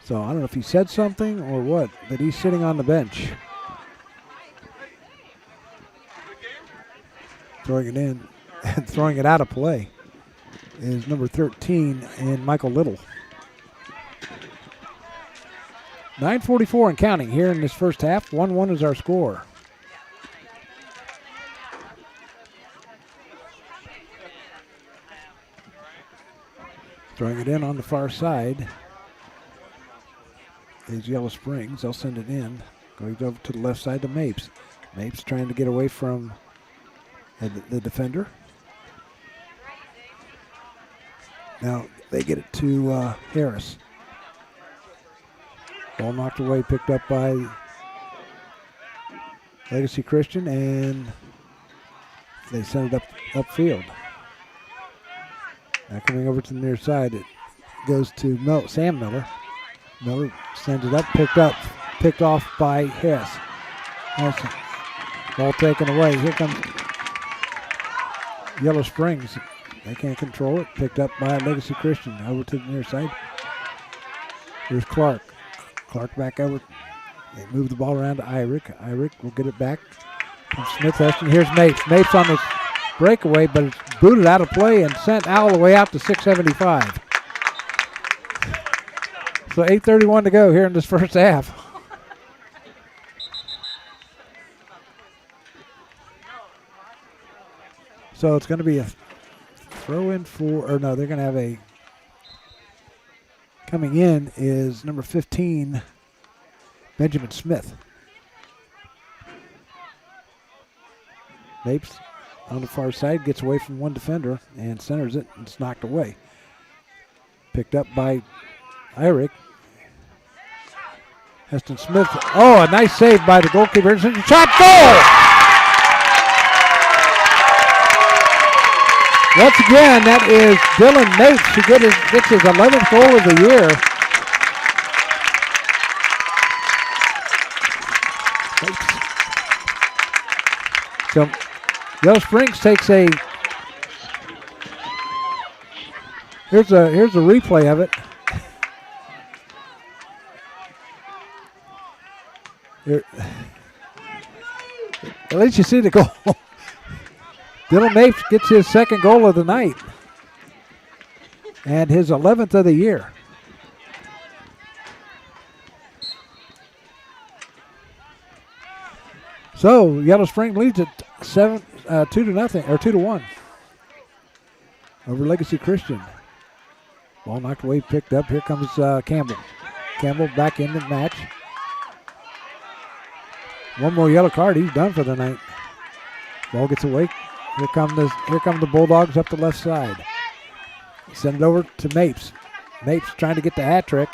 So I don't know if he said something or what, but he's sitting on the bench. Throwing it in and throwing it out of play is number 13 and Michael Little. 9:44 and counting here in this first half. 1-1 is our score. Throwing it in on the far side is Yellow Springs. They'll send it in. Going over to the left side to Mapes. Mapes trying to get away from the defender. Now they get it to Harris. Ball knocked away, picked up by Legacy Christian, and they send it upfield. Now coming over to the near side, it goes to Sam Miller. Miller sends it up, picked off by Hess. Ball taken away. Here comes Yellow Springs. They can't control it. Picked up by Legacy Christian. Over to the near side. Here's Clark. Clark back over. They move the ball around to Irick. Irick will get it back from Smith Heston. Here's Mapes. Mapes on the breakaway, but it's booted out of play and sent all the way out to 675. So 8:31 to go here in this first half. So it's going to be a throw in for, or no, they're going to have a, coming in is number 15, Benjamin Smith. Mapes on the far side, gets away from one defender and centers it, and it's knocked away. Picked up by Irick. Heston Smith, oh, a nice save by the goalkeeper. Shot, goal! Once again, that is Dylan Mapes who gets his 11th goal of the year. So Yellow Springs takes a, here's a replay of it. Here, at least you see the goal. Dylan Mapes gets his second goal of the night and his 11th of the year. So Yellow Spring leads at 2-1 over Legacy Christian. Ball knocked away, picked up. Here comes Campbell. Campbell back in the match. One more yellow card, he's done for the night. Ball gets away. Here come the Bulldogs up the left side. Send it over to Mapes. Mapes trying to get the hat trick.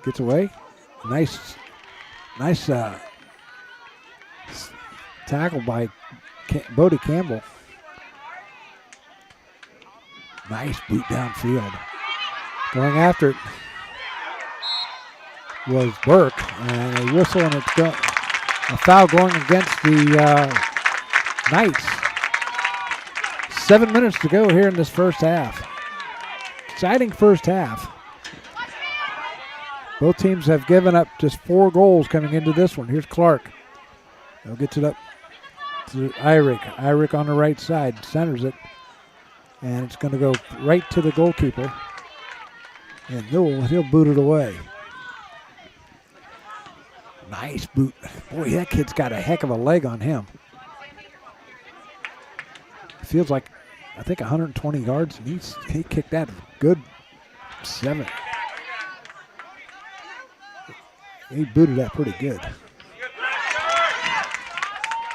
Gets away. Nice tackle by Bodie Campbell. Nice boot downfield. Going after it was Burke, and a whistle, and it's a foul going against the Knights. 7 minutes to go here in this first half. Exciting first half. Both teams have given up just 4 goals coming into this one. Here's Clark. He'll get it up to Irick. Irick on the right side, centers it. And it's going to go right to the goalkeeper. And he'll boot it away. Nice boot. Boy, that kid's got a heck of a leg on him. Feels like, I think, 120 yards, and he kicked that good 7. He booted that pretty good.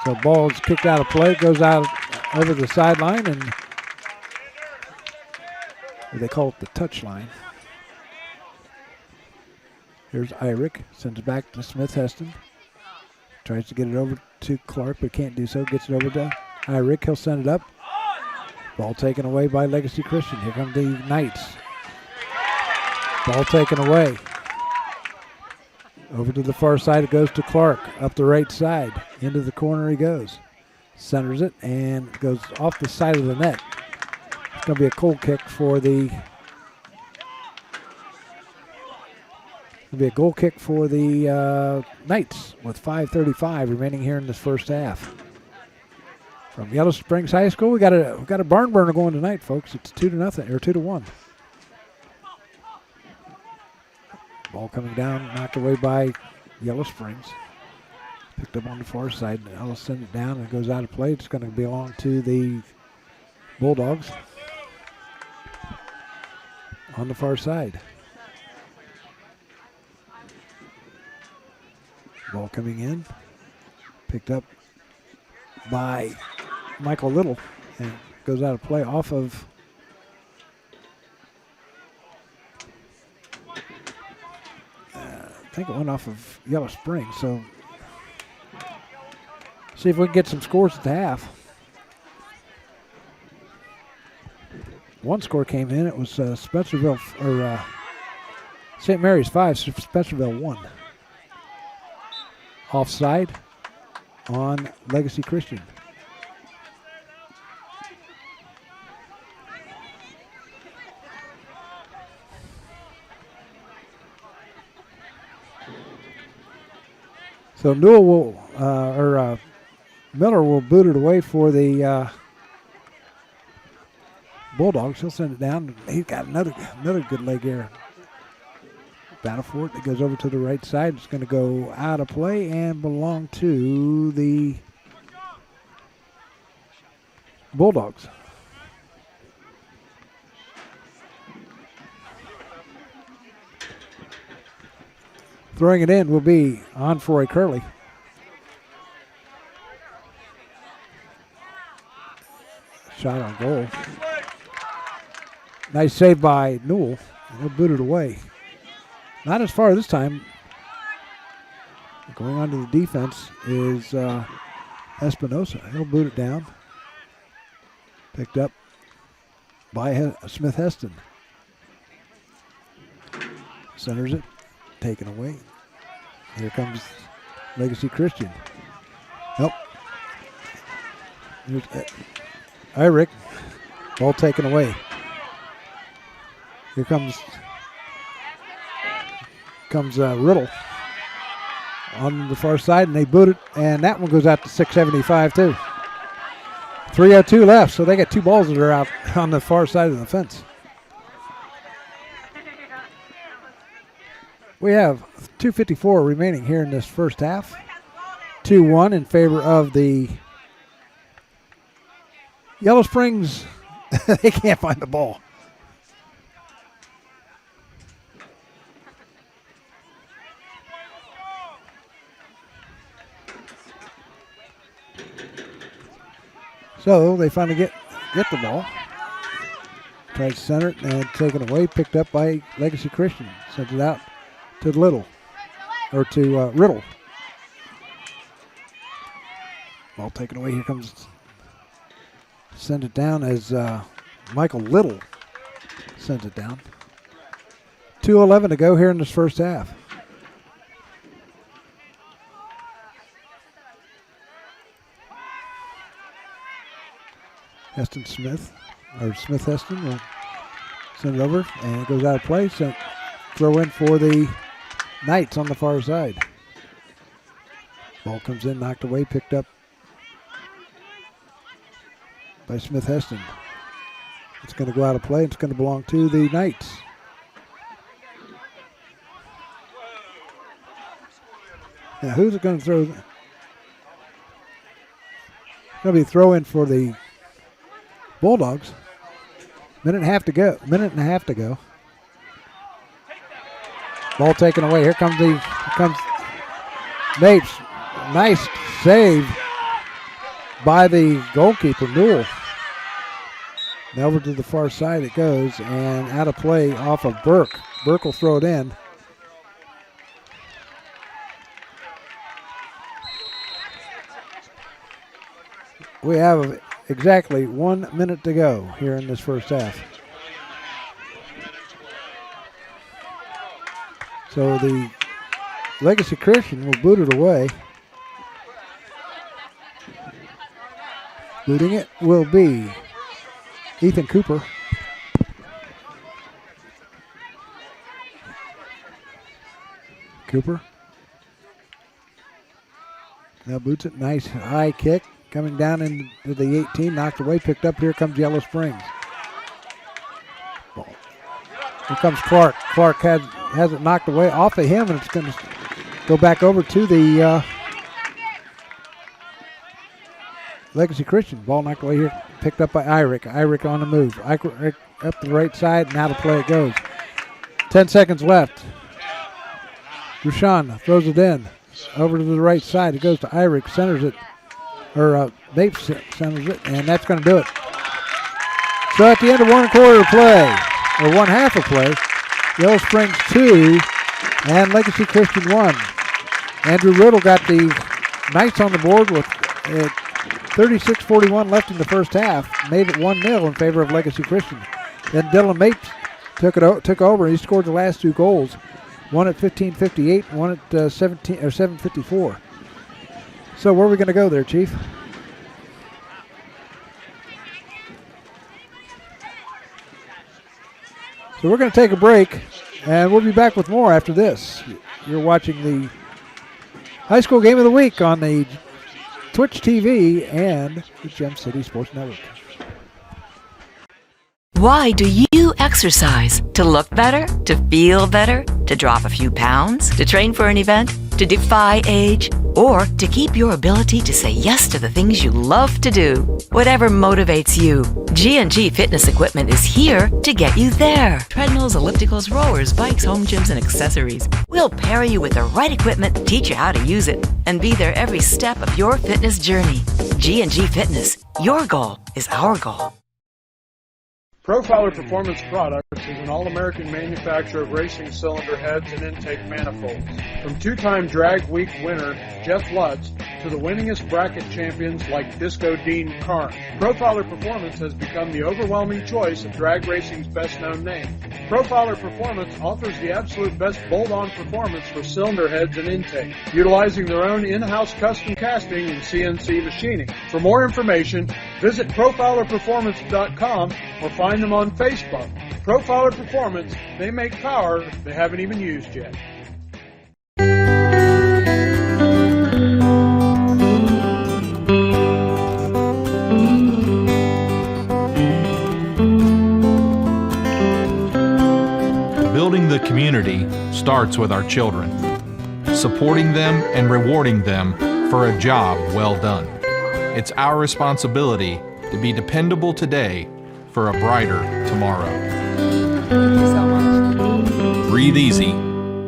So ball's kicked out of play, goes out over the sideline, and they call it the touch line. Here's Irick, sends it back to Smith Heston. Tries to get it over to Clark, but can't do so. Gets it over to Irick, he'll send it up. Ball taken away by Legacy Christian. Here come the Knights. Ball taken away. Over to the far side, it goes to Clark. Up the right side. Into the corner he goes. Centers it and goes off the side of the net. It's going to be a goal kick for the... Knights with 5:35 remaining here in this first half. From Yellow Springs High School, we got a barn burner going tonight, folks. It's 2-0 or 2-1. Ball coming down, knocked away by Yellow Springs. Picked up on the far side. I'll send it down and it goes out of play. It's going to belong to the Bulldogs on the far side. Ball coming in, picked up by Michael Little, and goes out of play off of I think it went off of Yellow Springs. So see if we can get some scores at the half. One score came in. It was Spencerville, or St. Mary's 5, Spencerville 1. Offside on Legacy Christian. So Newell will, Miller will boot it away for the Bulldogs. He'll send it down. He's got another good leg here. Battle for it. It goes over to the right side. It's going to go out of play and belong to the Bulldogs. Throwing it in will be on for a Curley. Shot on goal. Nice save by Newell. He'll boot it away. Not as far this time. Going on to the defense is Espinosa. He'll boot it down. Picked up by Smith Heston. Centers it. Taken away. Here comes Legacy Christian. Nope. Here's Irick. Ball taken away. Here comes Riddle on the far side, and they boot it, and that one goes out to 675 too. 3:02 left, so they got two balls that are out on the far side of the fence. We have 2:54 remaining here in this first half. 2-1 in favor of the Yellow Springs. They can't find the ball. So they finally get the ball. Tries to center it and taken away. Picked up by Legacy Christian. Sends it out to Riddle. Ball taken away. Here comes. Send it down as Michael Little sends it down. 2:11 to go here in this first half. Smith Heston will send it over, and it goes out of play. So throw in for the Knights on the far side. Ball comes in, knocked away, picked up by Smith Heston. It's going to go out of play. It's going to belong to the Knights. Now, who's it going to throw? It's going to be throw in for the Bulldogs. Minute and a half to go. Ball taken away. Here comes Mapes. Nice save by the goalkeeper, Newell. Now over to the far side it goes, and out of play off of Burke. Burke will throw it in. We have exactly 1 minute to go here in this first half. So the Legacy Christian will boot it away. Booting it will be Ethan Cooper. Now boots it. Nice high kick. Coming down into the 18, knocked away, picked up. Here comes Yellow Springs. Ball. Here comes Clark. Clark has it knocked away off of him, and it's going to go back over to the Legacy Christian. Ball knocked away here, picked up by Irick. Irick on the move. Irick up the right side, and out of play it goes. 10 seconds left. Rushan throws it in. Over to the right side. It goes to Irick, centers it. Mapes centers it, and that's going to do it. So at the end of 1 quarter of play, or 1/2 of play, Yellow Springs 2 and Legacy Christian 1. Andrew Riddle got the Knights on the board with 36:41 left in the first half, made it 1-0 in favor of Legacy Christian. Then Dylan Mapes took over, and he scored the last 2 goals. One at 15:58, one at 7:54. So where are we going to go there, Chief? So we're going to take a break, and we'll be back with more after this. You're watching the high school game of the week on the Twitch TV and the Gem City Sports Network. Why do you exercise? To look better? To feel better? To drop a few pounds? To train for an event? To defy age? Or to keep your ability to say yes to the things you love to do? Whatever motivates you, G&G Fitness Equipment is here to get you there. Treadmills, ellipticals, rowers, bikes, home gyms, and accessories. We'll pair you with the right equipment, teach you how to use it, and be there every step of your fitness journey. G&G Fitness. Your goal is our goal. Profiler Performance Products is an all-American manufacturer of racing cylinder heads and intake manifolds. From two-time Drag Week winner Jeff Lutz to the winningest bracket champions like Disco Dean Carnes, Profiler Performance has become the overwhelming choice of drag racing's best-known name. Profiler Performance offers the absolute best bolt-on performance for cylinder heads and intake, utilizing their own in-house custom casting and CNC machining. For more information, visit profilerperformance.com or find them on Facebook. Profiler Performance, they make power they haven't even used yet. Building the community starts with our children, supporting them and rewarding them for a job well done. It's our responsibility to be dependable today for a brighter tomorrow. Thank you so much. Breathe easy.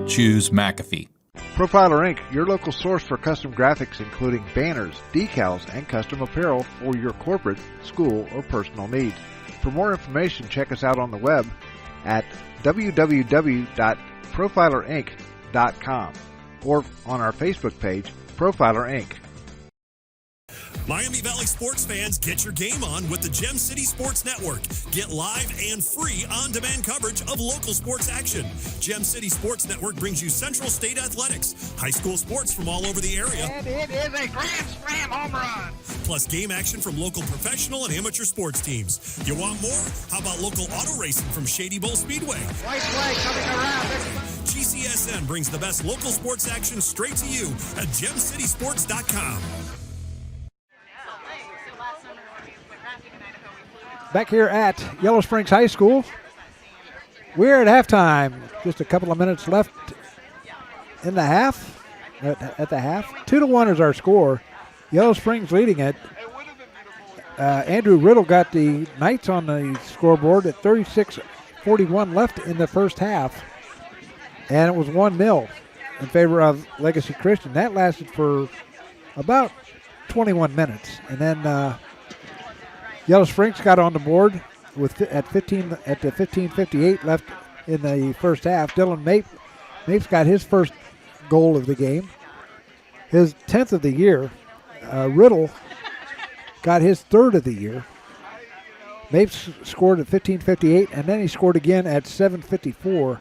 Choose McAfee. Profiler Inc., your local source for custom graphics including banners, decals, and custom apparel for your corporate, school, or personal needs. For more information, check us out on the web at www.profilerinc.com or on our Facebook page, Profiler Inc. Miami Valley sports fans, get your game on with the Gem City Sports Network. Get live and free on-demand coverage of local sports action. Gem City Sports Network brings you Central State athletics, high school sports from all over the area. And it is a grand slam home run. Plus game action from local professional and amateur sports teams. You want more? How about local auto racing from Shady Bowl Speedway? White flag coming around. GCSN brings the best local sports action straight to you at gemcitysports.com. Back here at Yellow Springs High School, we're at halftime. Just a couple of minutes left in the half. At the half, 2-1 is our score. Yellow Springs leading it. Andrew Riddle got the Knights on the scoreboard at 36:41 left in the first half, and it was 1-0 in favor of Legacy Christian. That lasted for about 21 minutes, and then Yellow Springs got on the board at the 15:58 left in the first half. Dylan Mapes got his first goal of the game, his 10th of the year. Riddle got his third of the year. Mapes scored at 15:58, and then he scored again at 7:54,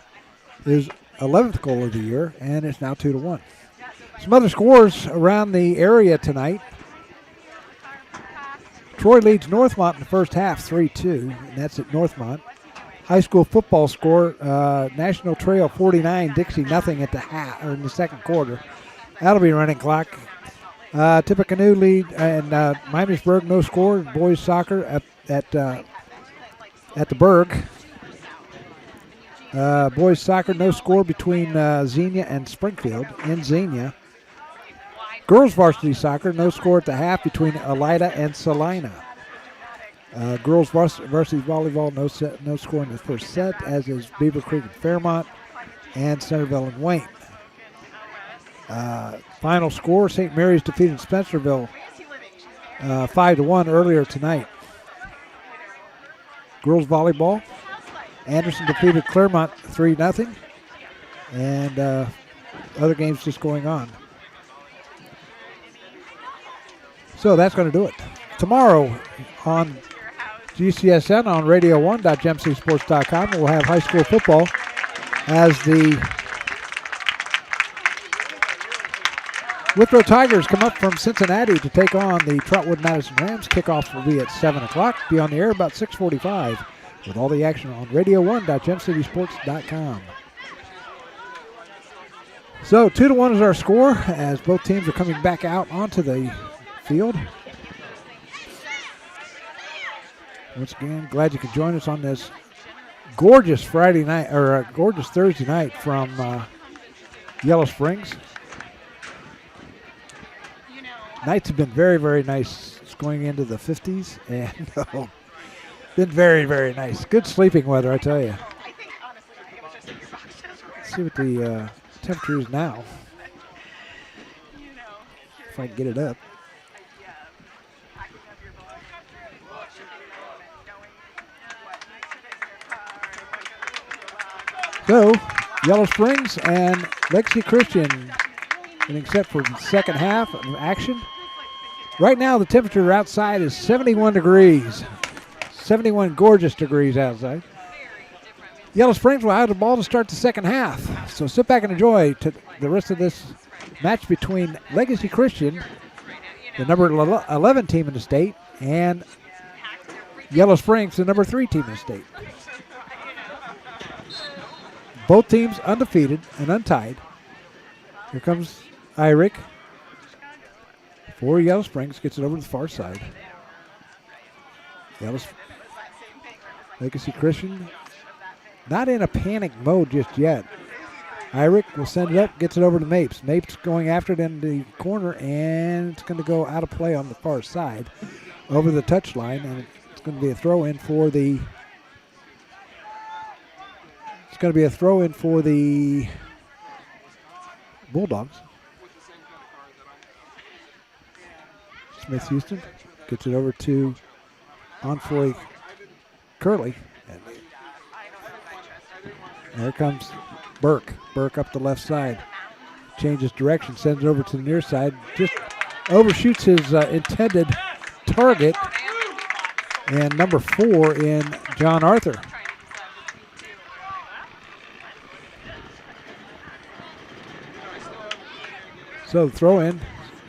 his 11th goal of the year, and it's now 2-1. Some other scores around the area tonight. Troy leads Northmont in the first half, 3-2, and that's at Northmont. High school football score, National Trail 49, Dixie nothing at the half or in the second quarter. That'll be running clock. Tippecanoe lead and Miamisburg no score. Boys soccer at the Berg. Boys soccer no score between Xenia and Springfield in Xenia. Girls varsity soccer, no score at the half between Elida and Salina. Girls varsity volleyball, no score in the first set, as is Beaver Creek and Fairmont, and Centerville and Wayne. Final score, St. Mary's defeated Spencerville 5-1 earlier tonight. Girls volleyball, Anderson defeated Claremont 3-0, and other games just going on. So that's going to do it. Tomorrow on GCSN on radio1.gemcitysports.com, we'll have high school football as the Withrow Tigers come up from Cincinnati to take on the Trotwood Madison Rams. Kickoff will be at 7 o'clock. Be on the air about 6:45 with all the action on radio1.gemcitysports.com. So 2-1 is our score as both teams are coming back out onto the field. Once again, glad you could join us on this gorgeous Friday night, or gorgeous Thursday night from Yellow Springs. Nights have been very, very nice. It's going into the 50s, and been very, very nice. Good sleeping weather, I tell you. Let's see what the temperature is now. If I can get it up. So, Yellow Springs and Legacy Christian getting set for the second half of action. Right now, the temperature outside is 71 degrees. 71 gorgeous degrees outside. Yellow Springs will have the ball to start the second half. So sit back and enjoy the rest of this match between Legacy Christian, the number 11 team in the state, and Yellow Springs, the number 3 team in the state. Both teams undefeated and untied. Here comes Irick for Yellow Springs, gets it over to the far side. Legacy Christian not in a panic mode just yet. Irick will send it up, gets it over to Mapes. Mapes going after it in the corner, and it's going to go out of play on the far side over the touchline, and it's going to be a throw-in for the Bulldogs. Smith Houston gets it over to Onfoy Curley. And there comes Burke. Burke up the left side. Changes direction, sends it over to the near side. Just overshoots his intended target. And number 4 in John Arthur. So the throw in,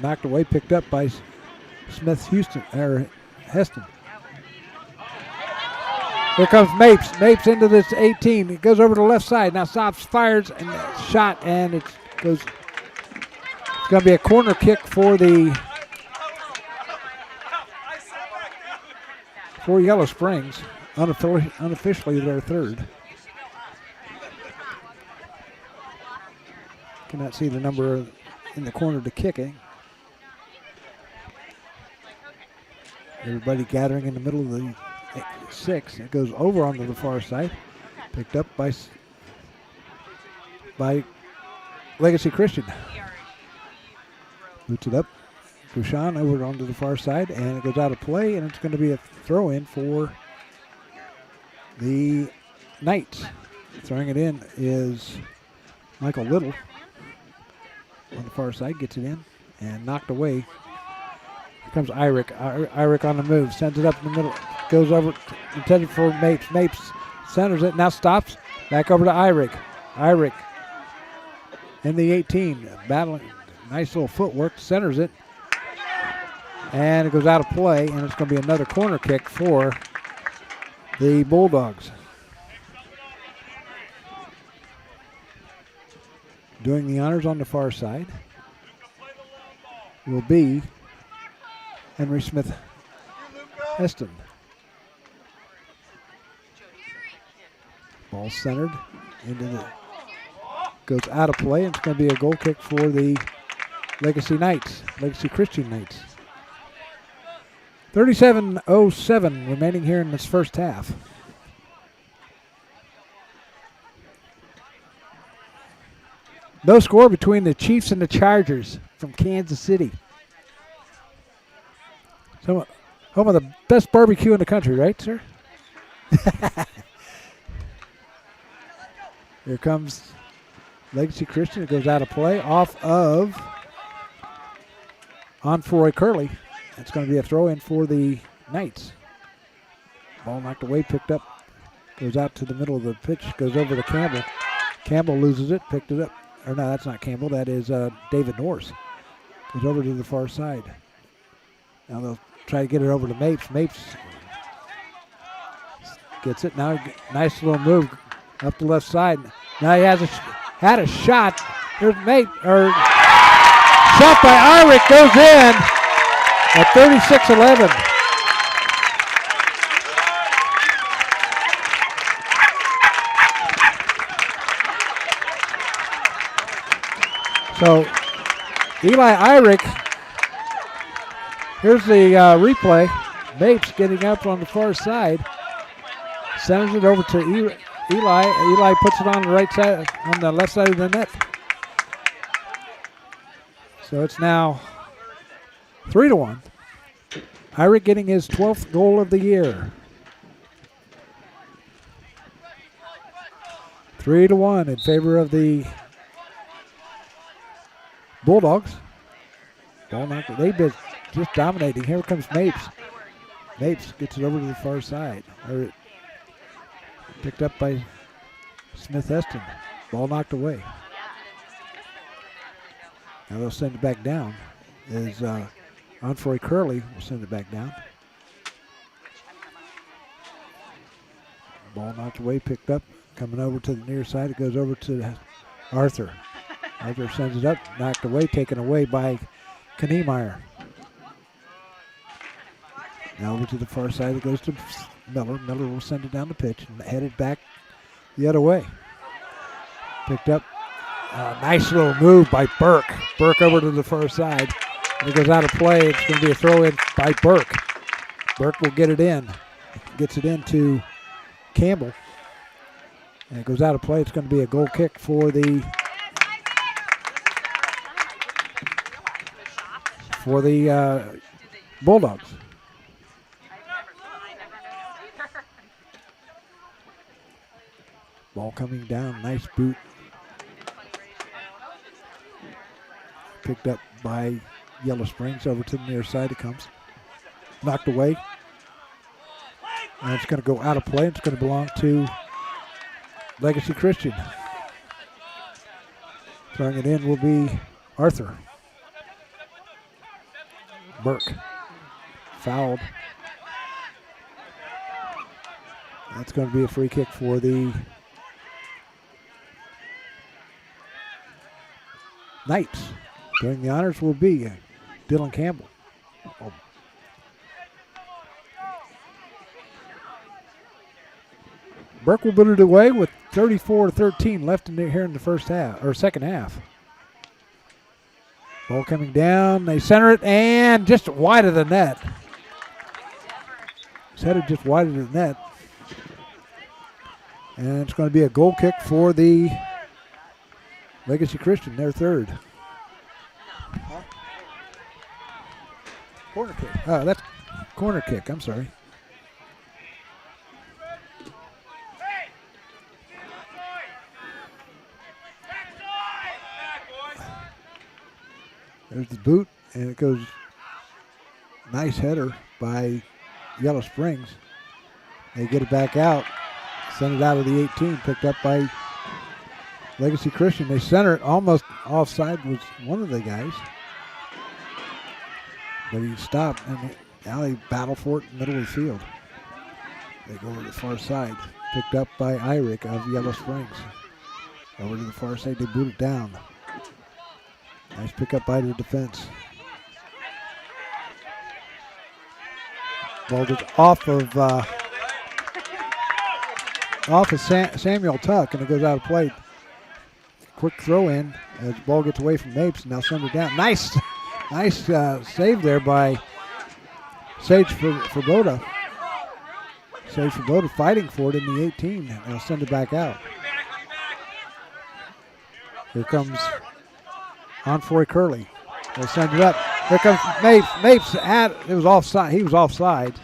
knocked away, picked up by Smith Houston, or Heston. Here comes Mapes. Mapes into this 18. It goes over to the left side. Now stops, fires, and shot, and it goes. It's going to be a corner kick for Yellow Springs. Unofficially their third. Cannot see the number in the corner to kick it. Everybody gathering in the middle of the 6. It goes over onto the far side. Picked up by Legacy Christian. Boots it up. Bouchon over onto the far side, and it goes out of play, and it's going to be a throw-in for the Knights. Throwing it in is Michael Little. On the far side, gets it in, and knocked away. Here comes Irick. Irick on the move, sends it up in the middle, goes over, intended for Mapes. Mapes centers it, now stops, back over to Irick. Irick in the 18, battling, nice little footwork, centers it, and it goes out of play, and it's going to be another corner kick for the Bulldogs. Doing the honors on the far side will be Henry Smith Heston. Ball centered into the, goes out of play, and it's going to be a goal kick for the Legacy Knights, Legacy Christian Knights. 37:07 remaining here in this first half. No score between the Chiefs and the Chargers from Kansas City. So, home of the best barbecue in the country, right, sir? Here comes Legacy Christian. It goes out of play off of Onfoy Curley. It's going to be a throw-in for the Knights. Ball knocked away, picked up, goes out to the middle of the pitch, goes over to Campbell. Campbell loses it, picked it up. Or no, that's not Campbell. That is David Norris. Goes over to the far side. Now they'll try to get it over to Mapes. Mapes gets it. Now nice little move up the left side. Now he had a shot. Here's Nate, or shot by Irick goes in at 36-11. So Eli Irick, here's the replay. Mapes getting up on the far side. Sends it over to Eli. Eli puts it on the right side, on the left side of the net. So it's now 3-1. Irick getting his 12th goal of the year. 3-1 in favor of the Bulldogs. Ball knocked. They've been just dominating. Here comes Mapes. Mapes gets it over to the far side. Picked up by Smith Eston. Ball knocked away. Now they'll send it back down. As Onfroy Curley will send it back down. Ball knocked away, picked up, coming over to the near side. It goes over to Arthur. Arthur sends it up, knocked away, taken away by Kniemeyer. Now over to the far side, it goes to Miller. Miller will send it down the pitch and headed back the other way. Picked up. Nice little move by Burke. Burke over to the far side. It goes out of play. It's going to be a throw in by Burke. Burke will get it in. Gets it into Campbell. And it goes out of play. It's going to be a goal kick for the Bulldogs. Ball coming down. Nice boot. Picked up by Yellow Springs. Over to the near side it comes. Knocked away. And it's going to go out of play. It's going to belong to Legacy Christian. Throwing it in will be Arthur. Burke. Fouled. That's going to be a free kick for the Knights. Doing the honors will be Dylan Campbell. Burke will put it away with 34-13 left here in the first half or second half. Ball coming down. They center it and just wide of the net. It's headed just wide of the net. And it's going to be a goal kick for the Legacy Christian, their third. Corner kick. Oh, that's corner kick. I'm sorry. There's the boot, and it goes. Nice header by Yellow Springs. They get it back out. Send it out of the 18. Picked up by Legacy Christian. They center it almost offside was one of the guys. But he stopped, and now they battle for it in the middle of the field. They go over to the far side. Picked up by Irick of Yellow Springs. Over to the far side, they boot it down. Nice pick up by the defense. Ball gets off of Samuel Tuck, and it goes out of play. Quick throw in as the ball gets away from Mapes, and now send it down. Nice save there by Sage Faboda. Sage Faboda fighting for it in the 18. They'll send it back out. Here comes Onfroy Curley. They'll send it up. Here comes Mapes. Mapes it was offside. He was offside.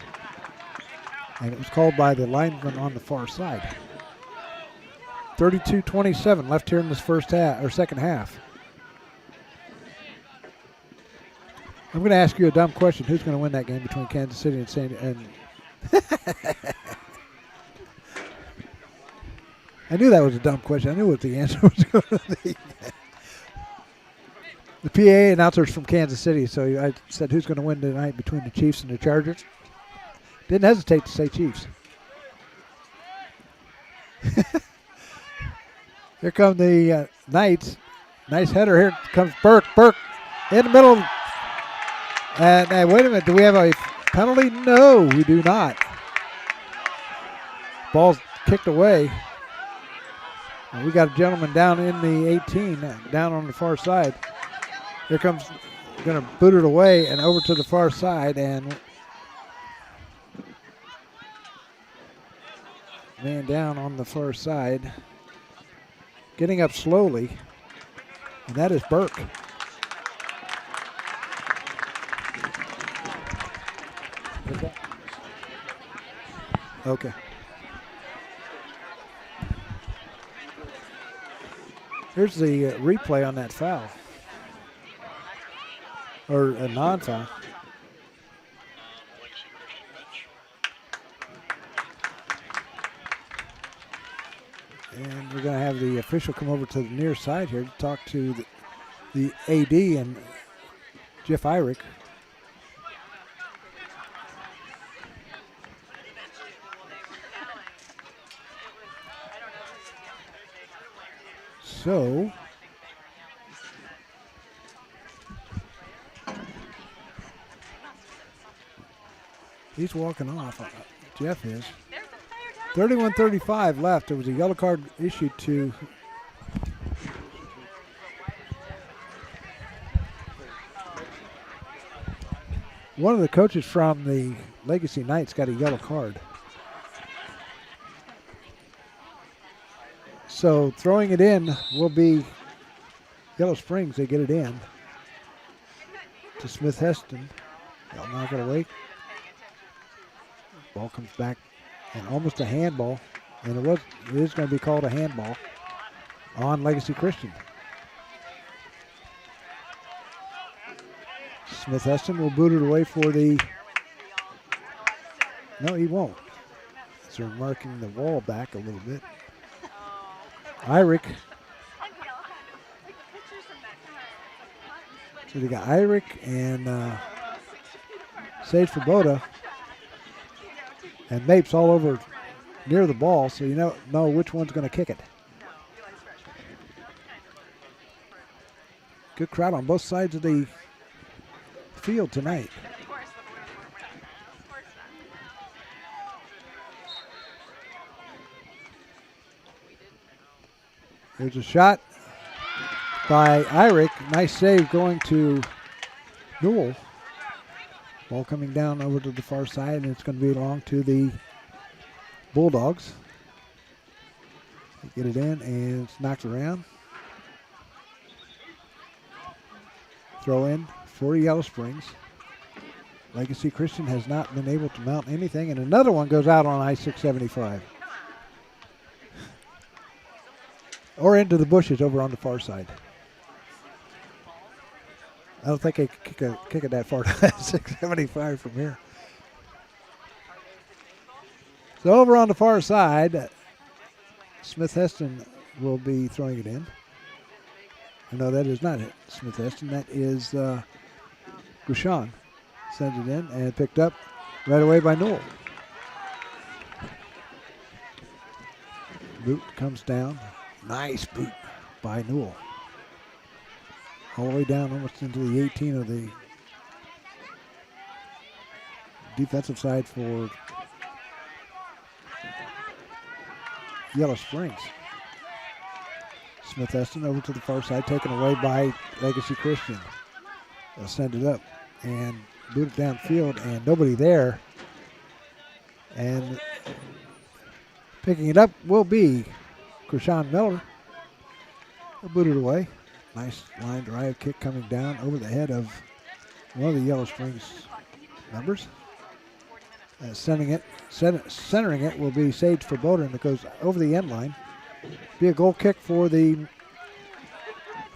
And it was called by the lineman on the far side. 32-27 left here in this first half or second half. I'm going to ask you a dumb question. Who's going to win that game between Kansas City and St. I knew that was a dumb question. I knew what the answer was going to be. The PA announcer's from Kansas City, so I said, who's going to win tonight between the Chiefs and the Chargers? Didn't hesitate to say Chiefs. Here come the Knights. Nice header. Here comes Burke. Burke in the middle. And wait a minute. Do we have a penalty? No, we do not. Ball's kicked away. And we got a gentleman down in the 18, down on the far side. Here comes, going to boot it away and over to the far side. And man down on the far side. Getting up slowly. And that is Burke. Okay. Here's the replay on that foul. Or a non-foul. And we're going to have the official come over to the near side here to talk to the AD and Jeff Irick. So, he's walking off. Jeff is. 31:35 left. There was a yellow card issued to one of the coaches from the Legacy Knights. Got a yellow card. So throwing it in will be Yellow Springs. They get it in to Smith Heston. They'll knock it away. Ball comes back and almost a handball. And it is going to be called a handball on Legacy Christian. Smith Heston will boot it away for the... No, he won't. So they're marking the wall back a little bit. Irick. So they got Irick and Sage Svoboda and Mapes all over near the ball, so you know which one's going to kick it. Good crowd on both sides of the field tonight. There's a shot by Irick. Nice save going to Newell. Ball coming down over to the far side, and it's going to be along to the Bulldogs. They get it in, and it's knocked around. Throw in for Yellow Springs. Legacy Christian has not been able to mount anything, and another one goes out on I-675. Or into the bushes over on the far side. I don't think they could kick it that far to 675 from here. So over on the far side, Smith Heston will be throwing it in. No, that is not it. Smith Heston. That is Gushan. Sends it in and picked up right away by Newell. Boot comes down. Nice boot by Newell. All the way down almost into the 18 of the defensive side for Yellow Springs. Smith Heston over to the far side, taken away by Legacy Christian. They'll send it up and boot it downfield, and nobody there. And picking it up will be Krishan Miller. He'll boot it away. Nice line drive kick coming down over the head of one of the Yellow Springs members. Centering it will be Sage Svoboda, and it goes over the end line. Be a goal kick for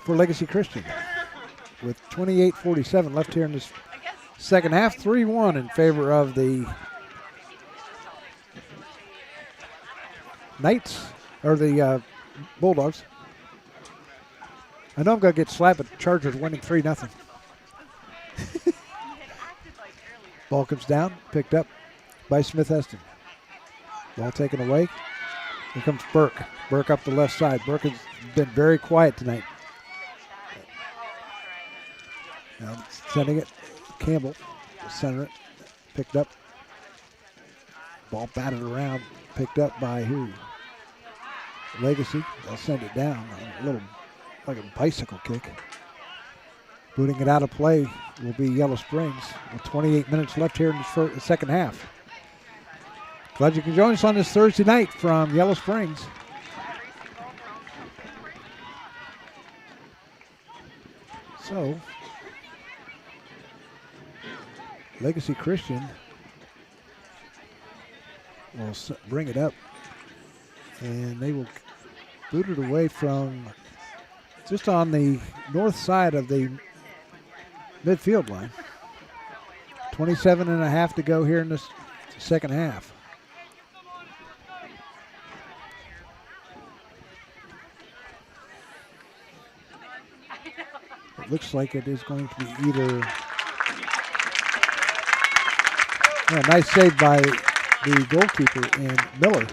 Legacy Christian. With 28:47 left here in this second half, 3-1 in favor of the Knights, or the Bulldogs. I know I'm going to get slapped, but the Chargers winning 3-0. Ball comes down, picked up by Smith Heston. Ball taken away. Here comes Burke. Burke up the left side. Burke has been very quiet tonight. Now sending it. Campbell will center it. Picked up. Ball batted around. Picked up by who? Legacy. They'll send it down. A little like a bicycle kick. Booting it out of play will be Yellow Springs with 28 minutes left here in the second half. Glad you can join us on this Thursday night from Yellow Springs. So, Legacy Christian will bring it up, and they will boot it away from just on the north side of the midfield line. 27 and a half to go here in this second half. It looks like it is going to be either nice save by the goalkeeper and Miller.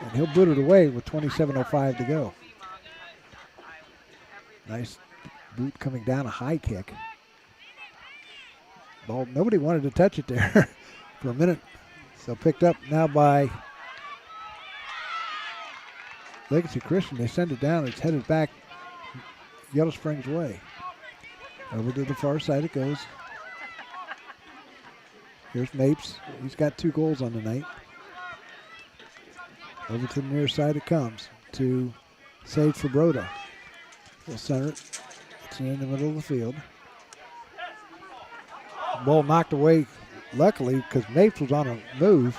And he'll boot it away with 27:05 to go. Nice boot coming down, a high kick. Ball, nobody wanted to touch it there for a minute. So picked up now by Legacy Christian. They send it down. It's headed back Yellow Springs way. Over to the far side it goes. Here's Mapes. He's got 2 goals on the night. Over to the near side it comes to Sage for Broda. He'll center it. It's in the middle of the field. Ball knocked away, luckily, because Mapes was on a move.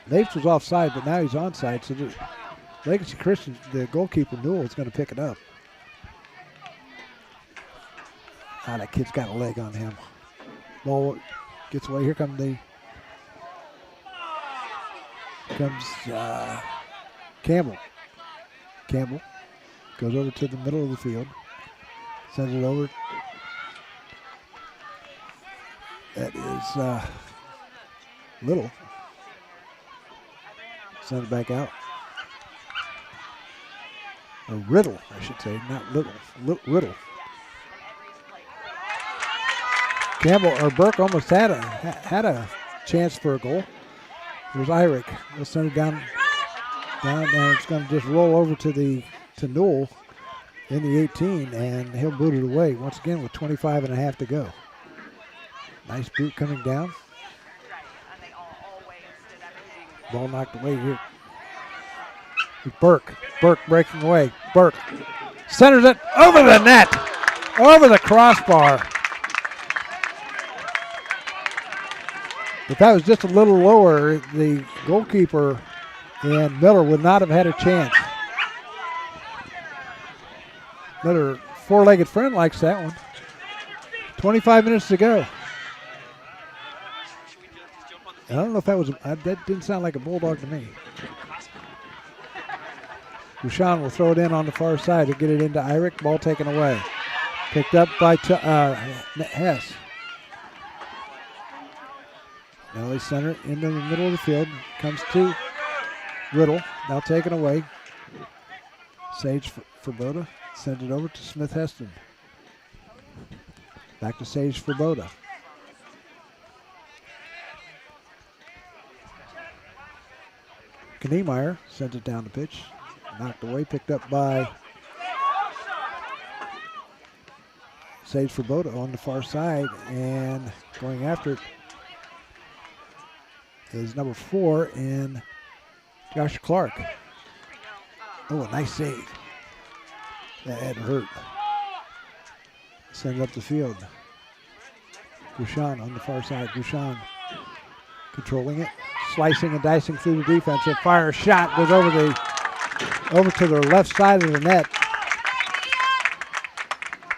Mapes was offside, but now he's onside. So the Legacy Christian, the goalkeeper, Newell, is going to pick it up. That kid's got a leg on him. Ball gets away. Here comes Campbell. Campbell goes over to the middle of the field. Sends it over. That is Little. Send it back out. Or Riddle, I should say, not Little. Riddle. Campbell or Burke almost had a chance for a goal. There's Irick. We'll send it down, and it's going to just roll over to Newell in the 18, and he'll boot it away once again with 25 and a half to go. Nice boot coming down. Ball knocked away here. Burke breaking away. Burke centers it over the net, over the crossbar. If that was just a little lower, the goalkeeper and Miller would not have had a chance. Another four-legged friend likes that one. 25 minutes to go. I don't know if that didn't sound like a Bulldog to me. Bouchon will throw it in on the far side to get it into Irick. Ball taken away. Picked up by Hess. Now they center it into the middle of the field. Comes to Riddle. Now taken away. Sage for Boda. Sends it over to Smith Heston. Back to Sage for Boda. Kniemeyer sends it down the pitch. Knocked away, picked up by Sage for Boda on the far side, and going after it is number 4 in Josh Clark. Oh, a nice save. That had hurt. Send it up the field. Bouchon on the far side. Bouchon controlling it, slicing and dicing through the defense. A fire shot goes over to the left side of the net.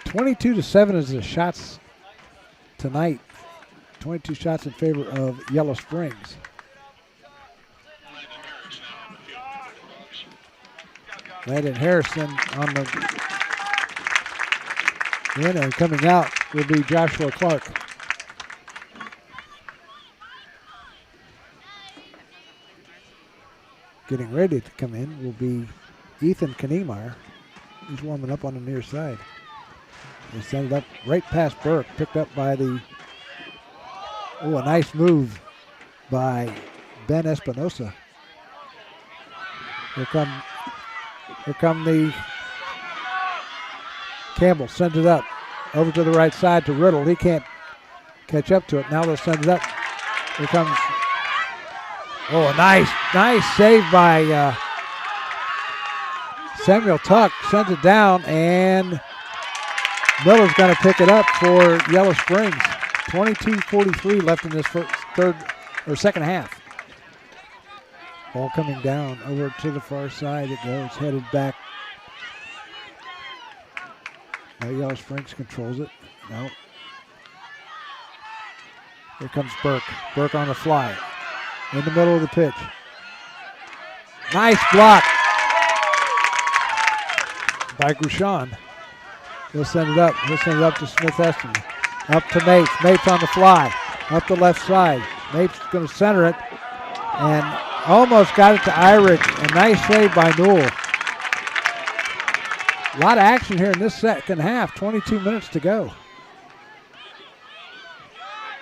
22-7 is the shots tonight. 22 shots in favor of Yellow Springs. Landon Harrison on the in, and coming out will be Joshua Clark. Getting ready to come in will be Ethan Kniemeyer. He's warming up on the near side. They send it up right past Burke, picked up by the, a nice move by Ben Espinosa. Here come the Campbell, sends it up over to the right side to Riddle. He can't catch up to it. Now they'll send it up. Here comes, a nice save by Samuel Tuck. Sends it down, and Miller's going to pick it up for Yellow Springs. 22:43 left in this second half. Ball coming down over to the far side. It goes headed back. Now Yellow Springs controls it. No. Here comes Burke. Burke on the fly. In the middle of the pitch. Nice block by Grushan. He'll send it up. He'll send it up to Smith Eston. Up to Mapes. Mapes on the fly. Up the left side. Mapes is going to center it. And almost got it to Irick. A nice save by Newell. A lot of action here in this second half. 22 minutes to go.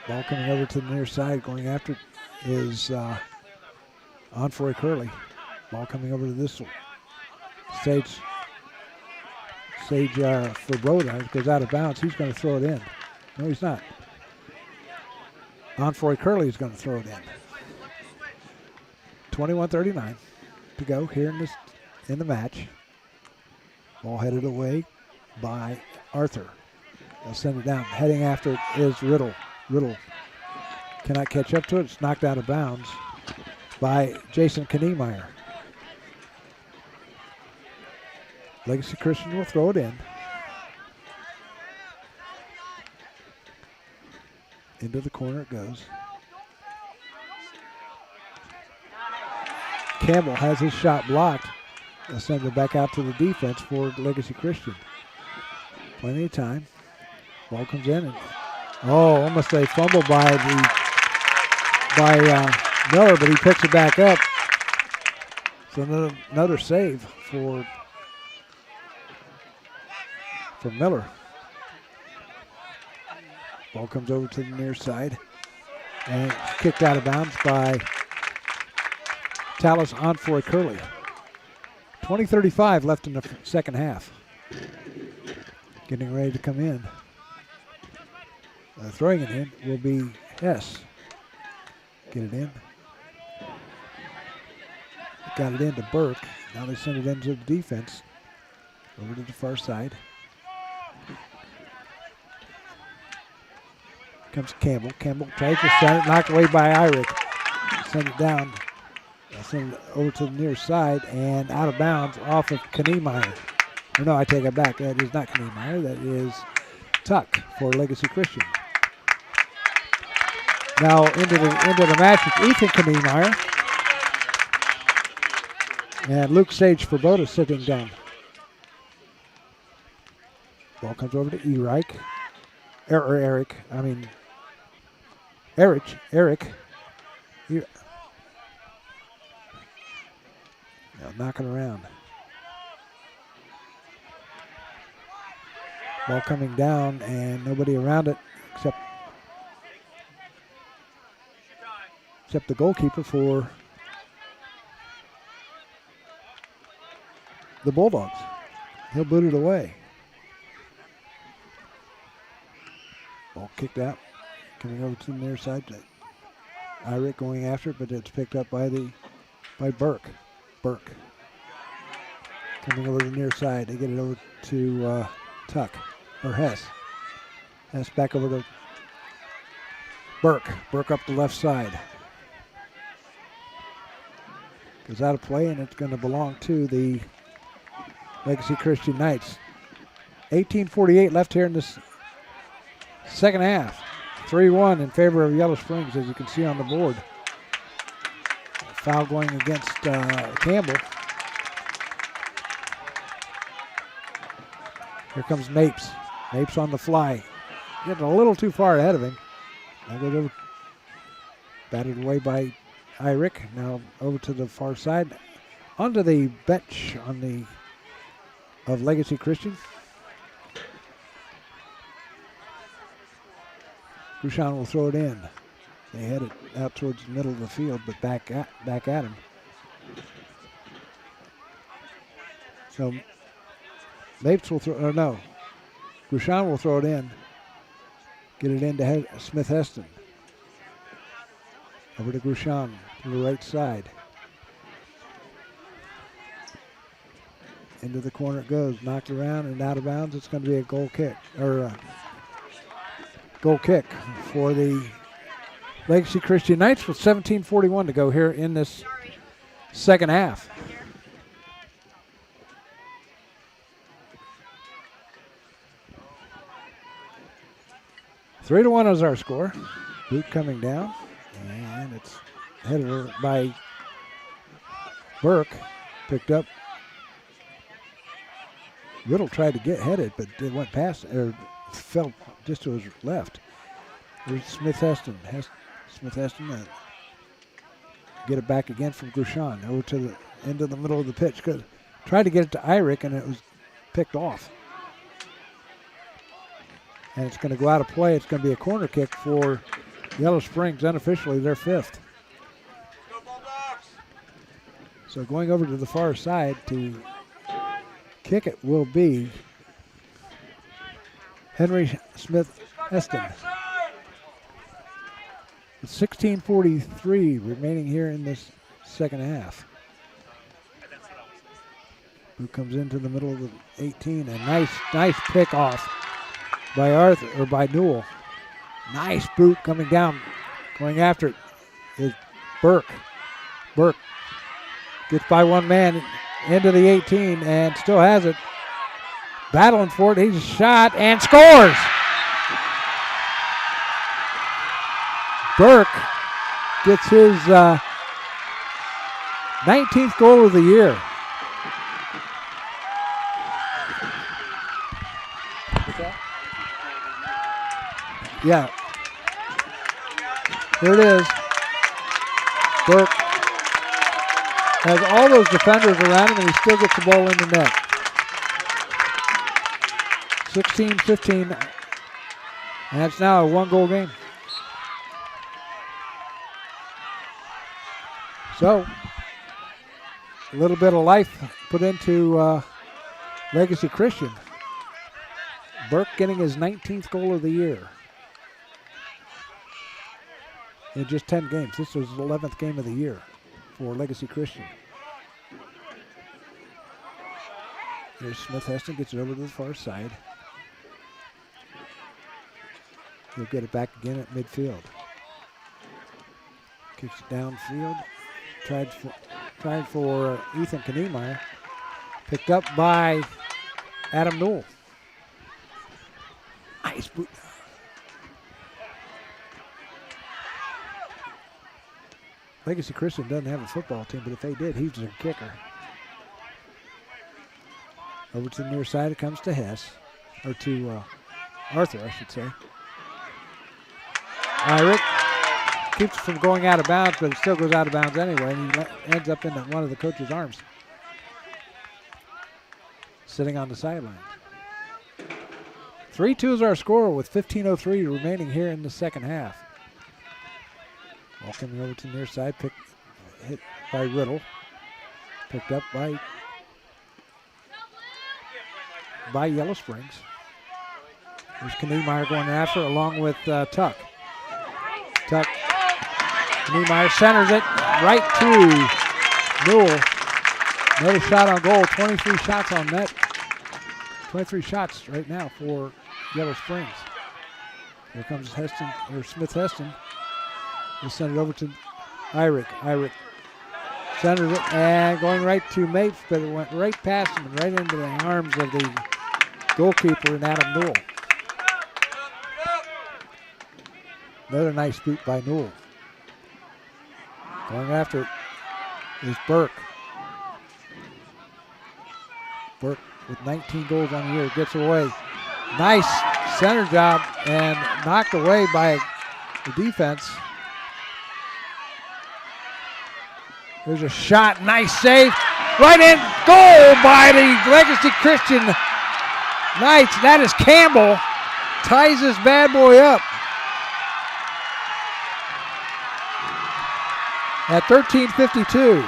Ball coming over to the near side. Going after it is Onfroy Curley. Ball coming over to this Sage Fabroda goes out of bounds. He's going to throw it in. No, he's not. Onfroy Curley is going to throw it in. 21:39 to go here in the match. Ball headed away by Arthur. They'll send it down. Heading after it is Riddle. Riddle cannot catch up to it. It's knocked out of bounds by Jason Kniemeyer. Legacy Christian will throw it in. Into the corner it goes. Campbell has his shot blocked. They'll send it back out to the defense for Legacy Christian. Plenty of time. Ball comes in and almost a fumble by Miller, but he picks it back up. So another save for Miller. Ball comes over to the near side and it's kicked out of bounds by Tallis Onfroy Curley. 20:35 left in the second half. Getting ready to come in. Throwing it in will be Hess. Get it in. Got it into Burke. Now they send it into the defense. Over to the far side. Comes Campbell. Campbell tries to send it, knocked away by Irick. Send it down. Send it over to the near side and out of bounds off of Kniemeyer. Oh, no, I take it back. That is not Kniemeyer. That is Tuck for Legacy Christian. Now into the match with Ethan Kniemeyer and Luke Sage Fabroda sitting down. Ball comes over to Eric. Knocking around. Ball coming down and nobody around it except the goalkeeper for the Bulldogs. He'll boot it away. Ball kicked out. Coming over to the near side. Irick going after it, but it's picked up by Burke. Burke. Coming over to the near side. They get it over to Tuck. Or Hess. Hess back over to Burke. Burke up the left side. Goes out of play, and it's going to belong to the Legacy Christian Knights. 18:48 left here in this second half. 3-1 in favor of Yellow Springs, as you can see on the board. Foul going against Campbell. Here comes Mapes. Mapes on the fly. Getting a little too far ahead of him. Now goes over. Batted away by Irick. Now over to the far side. Onto the bench of Legacy Christian. Grushan will throw it in. They head it out towards the middle of the field, but back at him. So Mapes will throw, or no, Grushan will throw it in. Get it into Smith Heston. Over to Grushan to the right side. Into the corner it goes, knocked around and out of bounds. It's going to be a goal kick, or goal kick for the Legacy Christian Knights with 17:41 to go here in this second half. Three to 1 is our score. Boot coming down, and it's headed by Burke. Picked up. Riddle tried to get headed, but it went past, or fell just to his left. There's Smith Heston. Smith Heston get it back again from Grushan over to the end of the middle of the pitch. Tried to get it to Irick, and it was picked off. And it's going to go out of play. It's going to be a corner kick for Yellow Springs, unofficially their fifth. So going over to the far side to kick it will be Henry Smith Heston. With 16:43 remaining here in this second half. Who comes into the middle of the 18, and nice pick off by Newell. Nice boot coming down. Going after it is Burke. Burke gets by one man into the 18 and still has it. Battling for it. He's shot and scores. Burke gets his 19th goal of the year. Yeah. Here it is. Burke has all those defenders around him, and he still gets the ball in the net. 16-15, and it's now a one-goal game. So, a little bit of life put into Legacy Christian. Burke getting his 19th goal of the year in just 10 games. This was his 11th game of the year for Legacy Christian. Here's Smith Heston, gets it over to the far side. He'll get it back again at midfield. Kicks it downfield. Tried for Ethan Kniemeyer. Picked up by Adam Newell. Nice boot. Legacy Christian doesn't have a football team, but if they did, he's their kicker. Over to the near side, it comes to Hess, or to Arthur, I should say. Rick keeps it from going out of bounds, but it still goes out of bounds anyway, and he ends up in one of the coach's arms, sitting on the sideline. 3-2 is our score with 15:03 remaining here in the second half. Ball coming over to the near side, hit by Riddle. Picked up by Yellow Springs. There's Kniemeyer going after along with Tuck. Kniemeyer centers it right to Newell. Another shot on goal, 23 shots on net. 23 shots right now for Yellow Springs. Here comes Smith Heston. He'll send it over to Irick. Irick centers it and going right to Mapes, but it went right past him and right into the arms of the goalkeeper and Adam Newell. Another nice boot by Newell. Going after it is Burke. Burke with 19 goals on the year gets away. Nice center job and knocked away by the defense. There's a shot, nice save. Right in, goal by the Legacy Christian Knights. That is Campbell. Ties this bad boy up. at 13:52.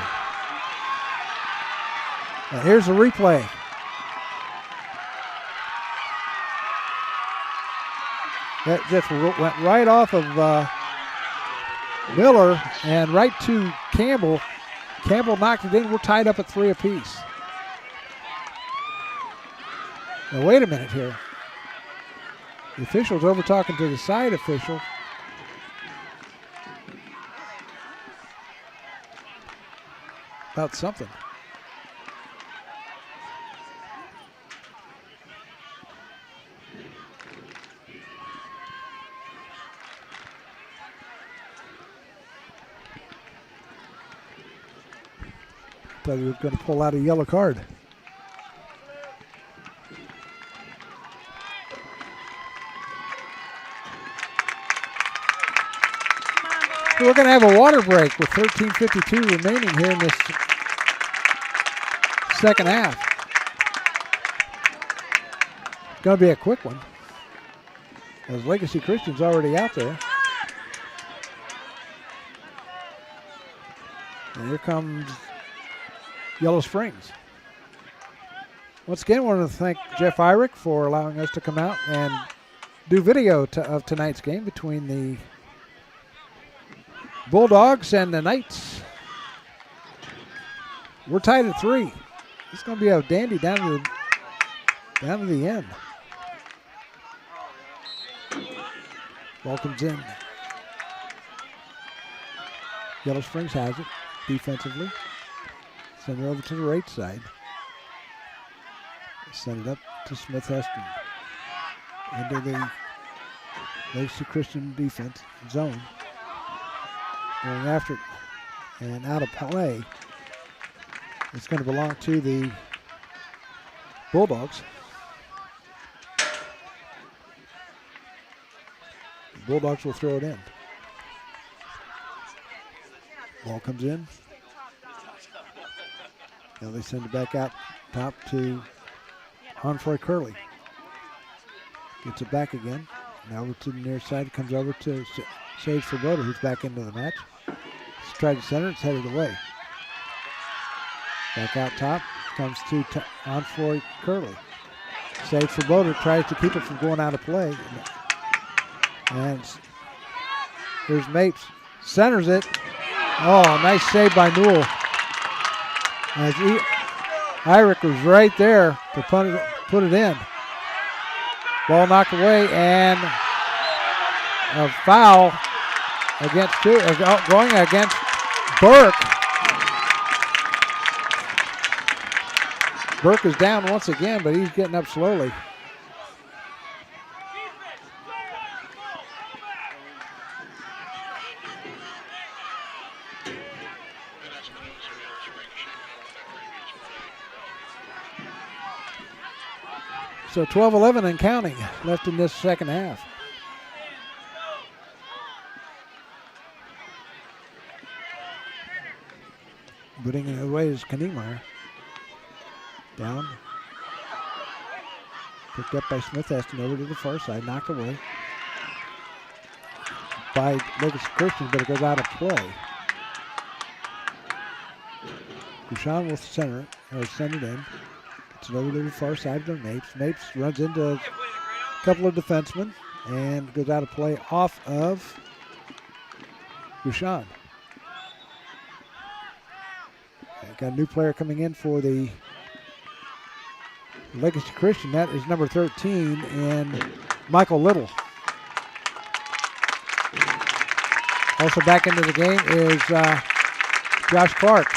And here's the replay. That just went right off of Miller and right to Campbell. Campbell knocked it in. We're tied up at 3 apiece. Now wait a minute here. The official's over talking to the side official. About something. Thought he was going to pull out a yellow card. So we're going to have a water break with 13:52 remaining here in this second half. Going to be a quick one, as Legacy Christian's already out there. And here comes Yellow Springs. Once again, I want to thank Jeff Irick for allowing us to come out and do video of tonight's game between the Bulldogs and the Knights. We're tied at 3. It's going to be a dandy down to the end. Ball comes in. Yellow Springs has it defensively. Send it over to the right side. Send it up to Smith Heston. Into the Legacy Christian defense zone. Going after it. And out of play. It's going to belong to the Bulldogs. The Bulldogs will throw it in. Ball comes in. Now they send it back out top to Onfroy Curley. Gets it back again. Now over to the near side. Comes over to Sage Svoboda, who's back into the match. He's tried to center. It's headed away. Back out top. Comes to Onfroy Curley. Sage Svoboda tries to keep it from going out of play. And here's Mapes. Centers it. Oh, nice save by Newell. As Irick was right there to put it in. Ball knocked away and a foul going against Burke. Burke is down once again, but he's getting up slowly. So 12-11 and counting left in this second half. Putting it away is Kniemeyer. Down. Picked up by Smith Heston over to the far side. Knocked away by Legacy Christian, but it goes out of play. Gouchon will center it, or send it in. It's over to the far side of Mapes. Mapes runs into a couple of defensemen and goes out of play off of Gouchon. Got a new player coming in for the Legacy Christian. That is number 13 and Michael Little. Also back into the game is Josh Clark.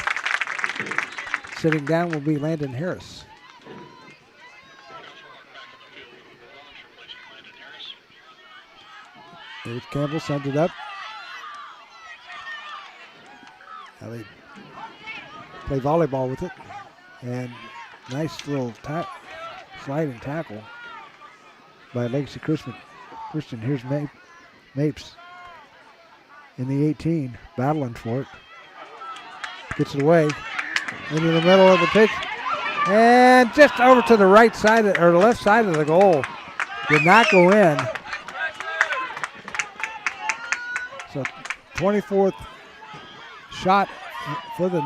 Sitting down will be Landon Harris. There's Campbell, sends it up. Now they play volleyball with it. And nice little sliding tackle by Legacy Christian. Here's Mapes in the 18, battling for it. Gets it away into the middle of the pitch. And just over to the right side, or the left side of the goal. Did not go in. So 24th shot for the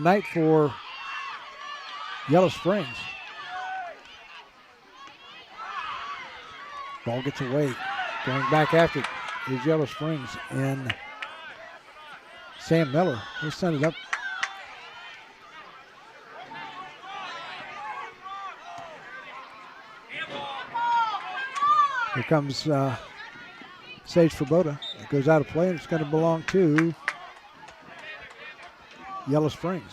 night for Yellow Springs. Ball gets away. Going back after it is Yellow Springs and Sam Miller. He'll send it up. Here comes Sage Svoboda. It goes out of play, and it's going to belong to Yellow Springs.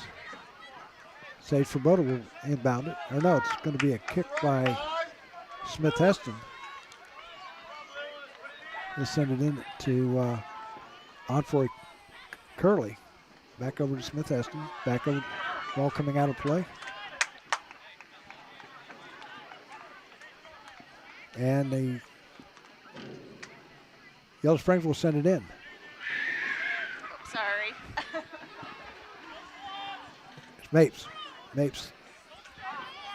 Sage Svoboda will inbound it. Or no, it's going to be a kick by Smith Heston. They'll send it in to Onfoy Curley. Back over to Smith Heston. Back over, ball coming out of play. And the Yellow Springs will send it in. Sorry. It's Mapes.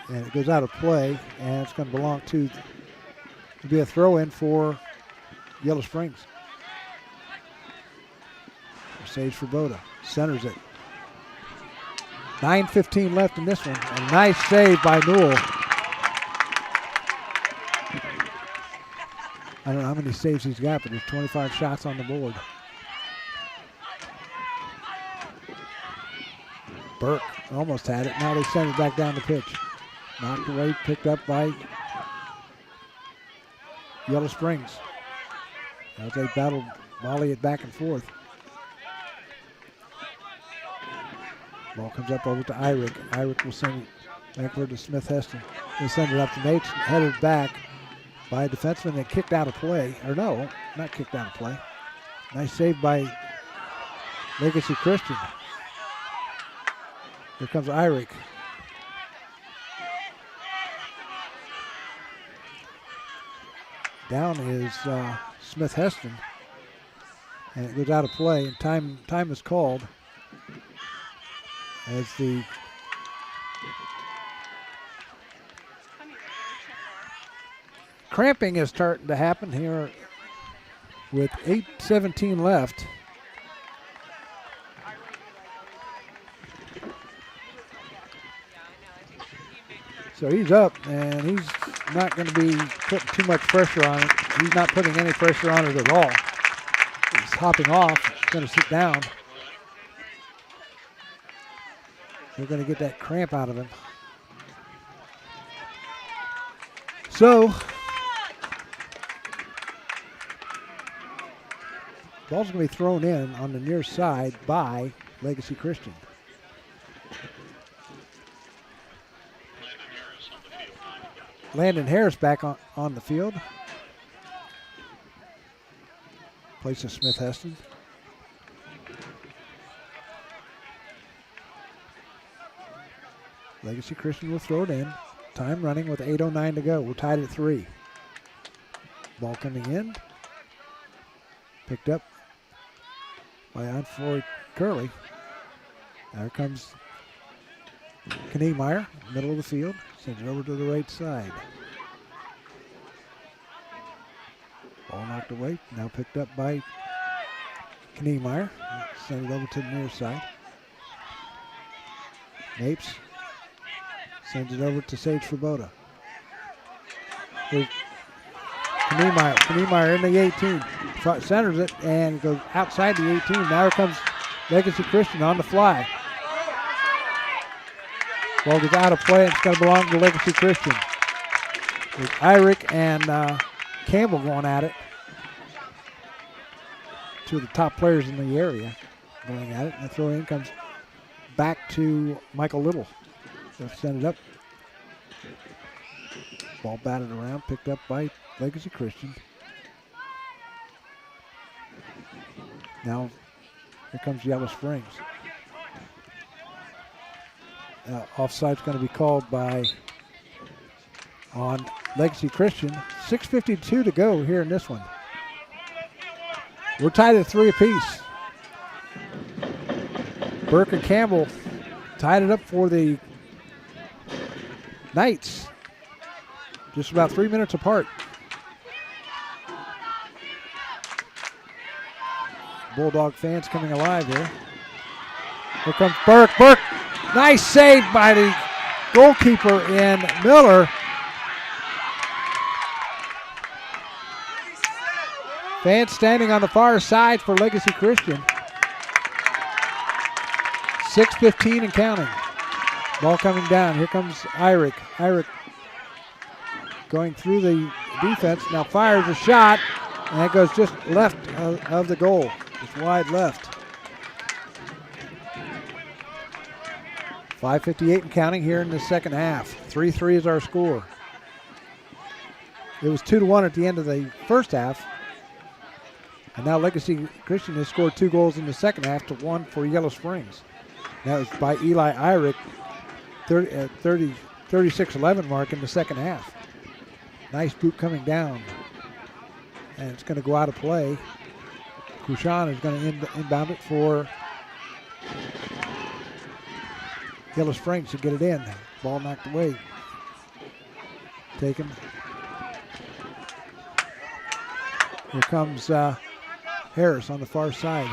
And it goes out of play, and it's going to belong to be a throw-in for Yellow Springs. Sage Svoboda centers it. 9:15 left in this one. A nice save by Newell. I don't know how many saves he's got, but there's 25 shots on the board. Burke almost had it. Now they send it back down the pitch. Knocked away, picked up by Yellow Springs. As they battle, volley it back and forth. Ball comes up over to Irick. Irick will send it back over to Smith Heston. He'll send it up to Mates, headed back by a defenseman and kicked out of play. Or no, not kicked out of play. Nice save by Legacy Christian. Here comes Irick. Down is Smith Heston. And it goes out of play, and time is called as the cramping is starting to happen here with 8:17 left. So he's up, and he's not going to be putting too much pressure on it. He's not putting any pressure on it at all. He's hopping off. He's going to sit down. They're going to get that cramp out of him. So, ball's going to be thrown in on the near side by Legacy Christian. Landon Harris back on the field. Places Smith Heston. Legacy Christian will throw it in. Time running with 8:09 to go. We're tied at 3. Ball coming in. Picked up by Onfoy Curley. There comes Kniemeyer, middle of the field. Sends it over to the right side. Ball knocked away. Now picked up by Kniemeyer. Send it over to the near side. Mapes sends it over to Sage Svoboda. Here's Kniemeyer in the 18. Centers it and goes outside the 18. Now here comes Legacy Christian on the fly. Ball gets out of play, and it's going to belong to Legacy Christian. With Irick and Campbell going at it. Two of the top players in the area going at it. And the throw in comes back to Michael Little. They'll send it up. Ball batted around, picked up by Legacy Christian. Now here comes Yellow Springs. Offside's going to be called on Legacy Christian. 6:52 to go here in this one. We're tied at 3 apiece. Burke and Campbell tied it up for the Knights. Just about 3 minutes apart. Bulldog fans coming alive here. Here comes Burke. Burke, nice save by the goalkeeper in Miller. Fans standing on the far side for Legacy Christian. 6:15 and counting. Ball coming down. Here comes Irick. Irick going through the defense. Now fires a shot, and that goes just left of the goal. Just wide left. 5:58 and counting here in the second half. 3-3 is our score. It was 2-1 at the end of the first half. And now Legacy Christian has scored 2 goals in the second half to 1 for Yellow Springs. That was by Eli Irick, 36-11 mark in the second half. Nice boot coming down. And it's going to go out of play. Kushan is going to inbound it for Yellow Springs to get it in. Ball knocked away. Taken. Here comes Harris on the far side.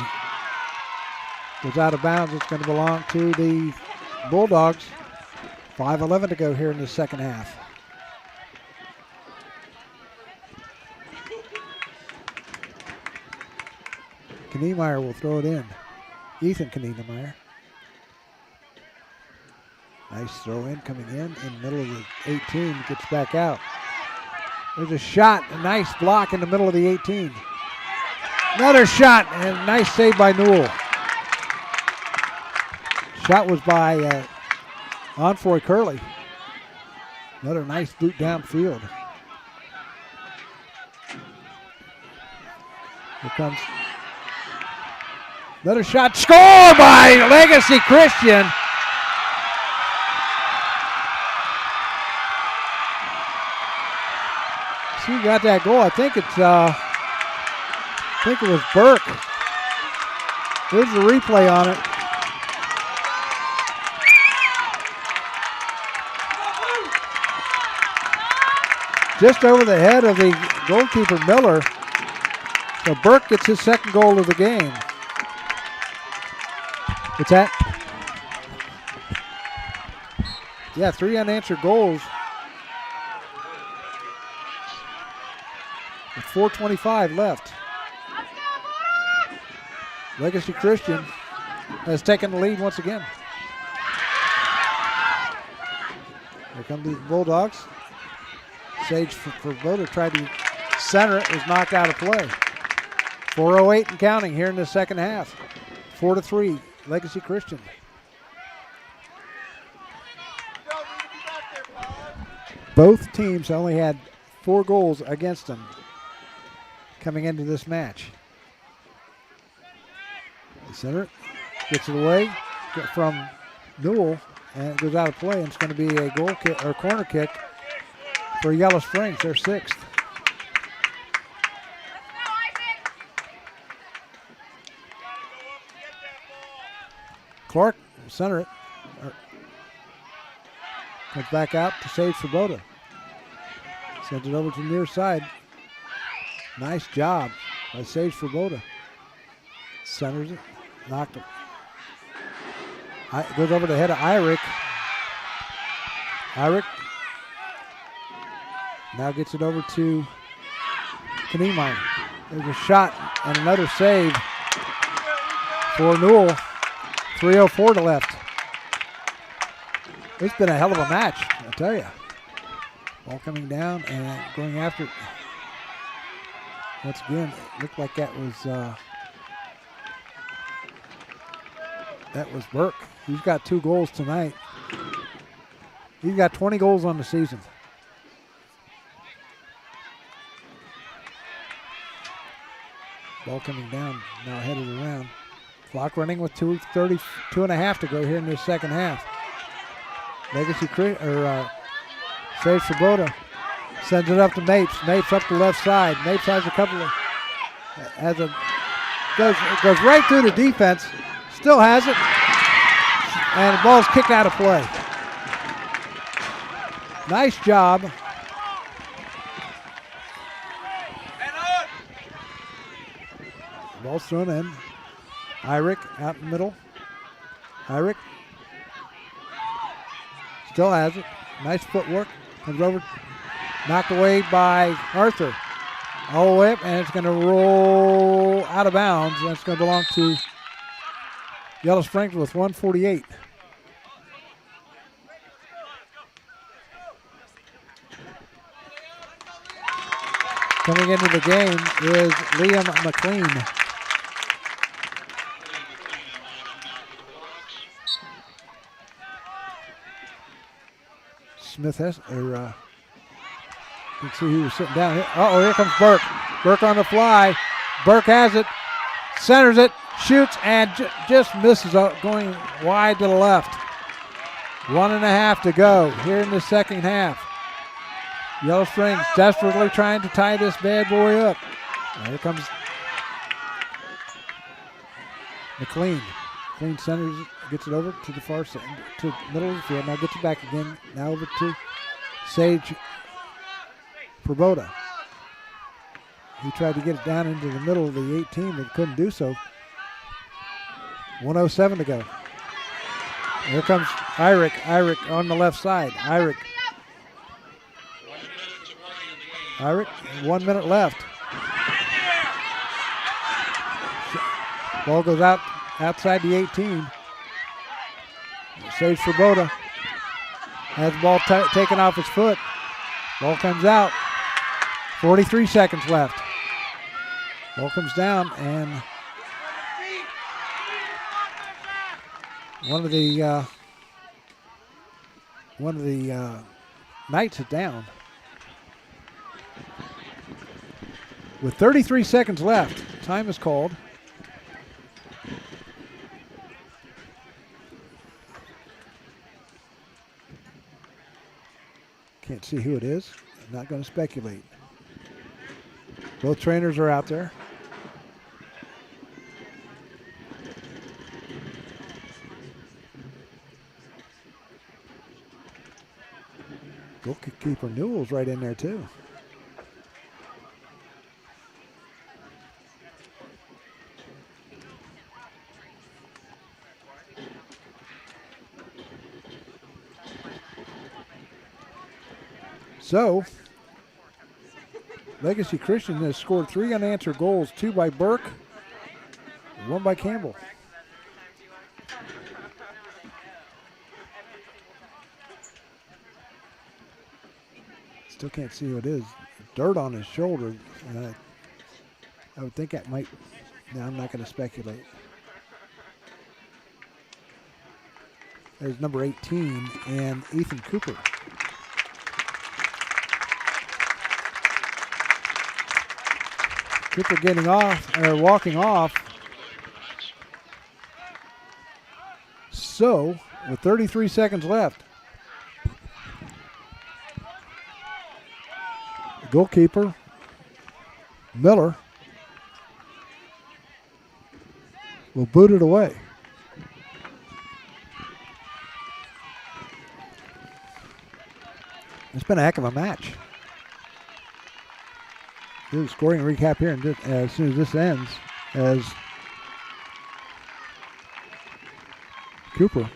Goes out of bounds. It's going to belong to the Bulldogs. 5:11 to go here in the second half. Kniemeyer will throw it in. Ethan Kniemeyer. Nice throw in coming in the middle of the 18. Gets back out. There's a shot. A nice block in the middle of the 18. Another shot, and a nice save by Newell. Shot was by Onfoy Curley. Another nice boot downfield. Here comes another shot. Score by Legacy Christian. See who got that goal? I think it was Burke. Here's the replay on it. Just over the head of the goalkeeper Miller. So Burke gets his second goal of the game. What's that? Yeah, 3 unanswered goals. With 4:25 left. Legacy Christian has taken the lead once again. Here come these Bulldogs. Sage for Voda tried to center it, was knocked out of play. 4:08 and counting here in the second half. 4-3, Legacy Christian. Both teams only had 4 goals against them coming into this match. The center it, gets it away from Newell, and it goes out of play, and it's going to be a goal kick or corner kick for Yellow Springs, their 6th. Clark will center it. Comes back out to Sage Svoboda. Sends it over to the near side. Nice job by Sage Svoboda. Centers it. Knocked it. Goes over the head of Irick. Irick now gets it over to Kniemeyer. There's a shot and another save for Newell. 3:04 to left. It's been a hell of a match, I tell you. Ball coming down and going after it. Once again, it looked like that was Burke. He's got 2 goals tonight. He's got 20 goals on the season. Ball coming down, now headed around. Clock running with 2:32.5 to go here in this second half. Legacy Sage Svoboda sends it up to Mapes. Mapes up the left side. Mapes has a couple of goes right through the defense. Still has it, and the ball's kicked out of play. Nice job. Ball's thrown in. Irick out in the middle. Hyrick still has it. Nice footwork. Comes over. Knocked away by Arthur. All the way up, and it's going to roll out of bounds. That's going to belong to Yellow Springs with 1:48. Coming into the game is Liam McLean. Smith has, you can see who was sitting down here. Here comes Burke. Burke on the fly. Burke has it, centers it, shoots, and just misses going wide to the left. 1.5 to go here in the second half. Yellow Springs desperately trying to tie this bad boy up. Here comes McLean. McLean centers it, gets it over to the far side, to the middle of the field. Now gets it back again. Now over to Sage Proboda. He tried to get it down into the middle of the 18, but couldn't do so. 1:07 to go. Here comes Irick. Irick on the left side. Irick, 1 minute left. Ball goes out outside the 18. Sage Proboda has the ball taken off his foot. Ball comes out. 43 seconds left. Ball comes down, and one of the Knights is down. With 33 seconds left, time is called. Can't see who it is. I'm not going to speculate. Both trainers are out there. Goalkeeper Newell's right in there too. So, Legacy Christian has scored 3 unanswered goals, 2 by Burke, 1 by Campbell. Still can't see who it is. Dirt on his shoulder. I would think that might, no, I'm not going to speculate. There's number 18 and Ethan Cooper. Cooper getting off, or walking off. So, with 33 seconds left, the goalkeeper, Miller, will boot it away. It's been a heck of a match. Do the scoring recap here, and as soon as this ends, as Cooper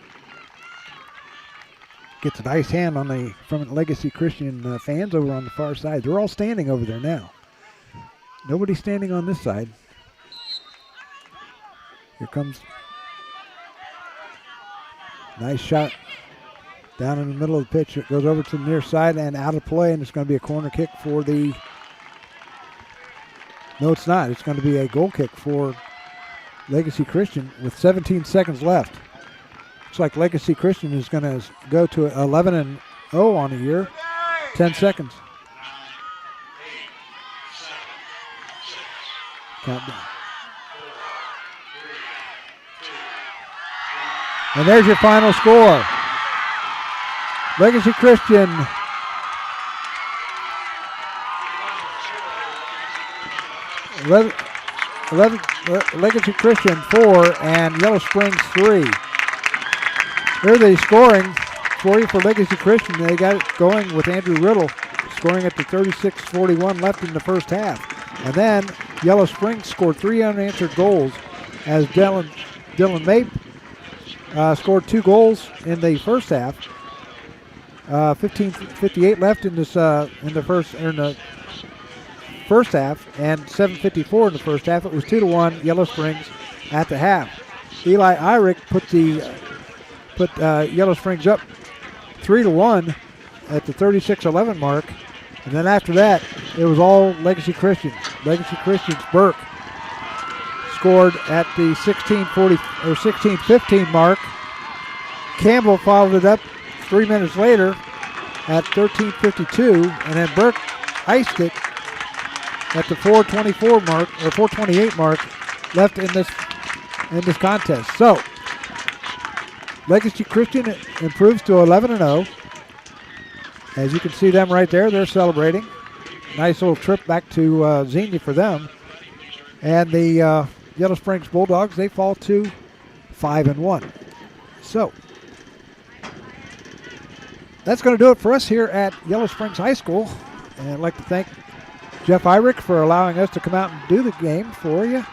gets a nice hand from Legacy Christian fans over on the far side. They're all standing over there now. Nobody's standing on this side. Here comes nice shot down in the middle of the pitch. It goes over to the near side and out of play, and it's going to be a corner kick for the. No, it's not. It's going to be a goal kick for Legacy Christian with 17 seconds left. Looks like Legacy Christian is going to go to 11-0 on the year. 10 seconds. Countdown. And there's your final score. Legacy Christian Legacy Christian 4 and Yellow Springs 3. Here the scoring for you for Legacy Christian. They got it going with Andrew Riddle scoring at the 36:41 left in the first half. And then Yellow Springs scored 3 unanswered goals as Dylan Mape scored 2 goals in the first half. 15:58 left in the first half, and 7:54 in the first half. It was 2-1 Yellow Springs at the half. Eli Eyrick put Yellow Springs up 3-1 at the 36:11 mark, and then after that, it was all Legacy Christian. Legacy Christian's Burke scored at the 16:15 mark. Campbell followed it up 3 minutes later at 13:52, and then Burke iced it at the 4:24 mark or 4:28 mark left in this contest. So Legacy Christian improves to 11-0. As you can see them right there, they're celebrating. Nice little trip back to Xenia for them. And the Yellow Springs Bulldogs, they fall to 5-1. So that's going to do it for us here at Yellow Springs High School. And I'd like to thank Jeff Eyrick for allowing us to come out and do the game for you.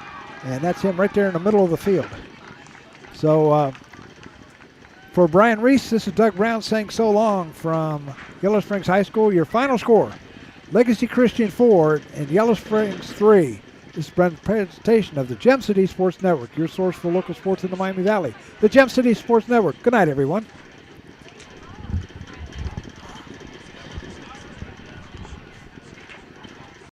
And that's him right there in the middle of the field. So for Brian Reese, this is Doug Brown saying so long from Yellow Springs High School. Your final score, Legacy Christian 4 and Yellow Springs 3. This is a presentation of the Gem City Sports Network, your source for local sports in the Miami Valley. The Gem City Sports Network. Good night, everyone.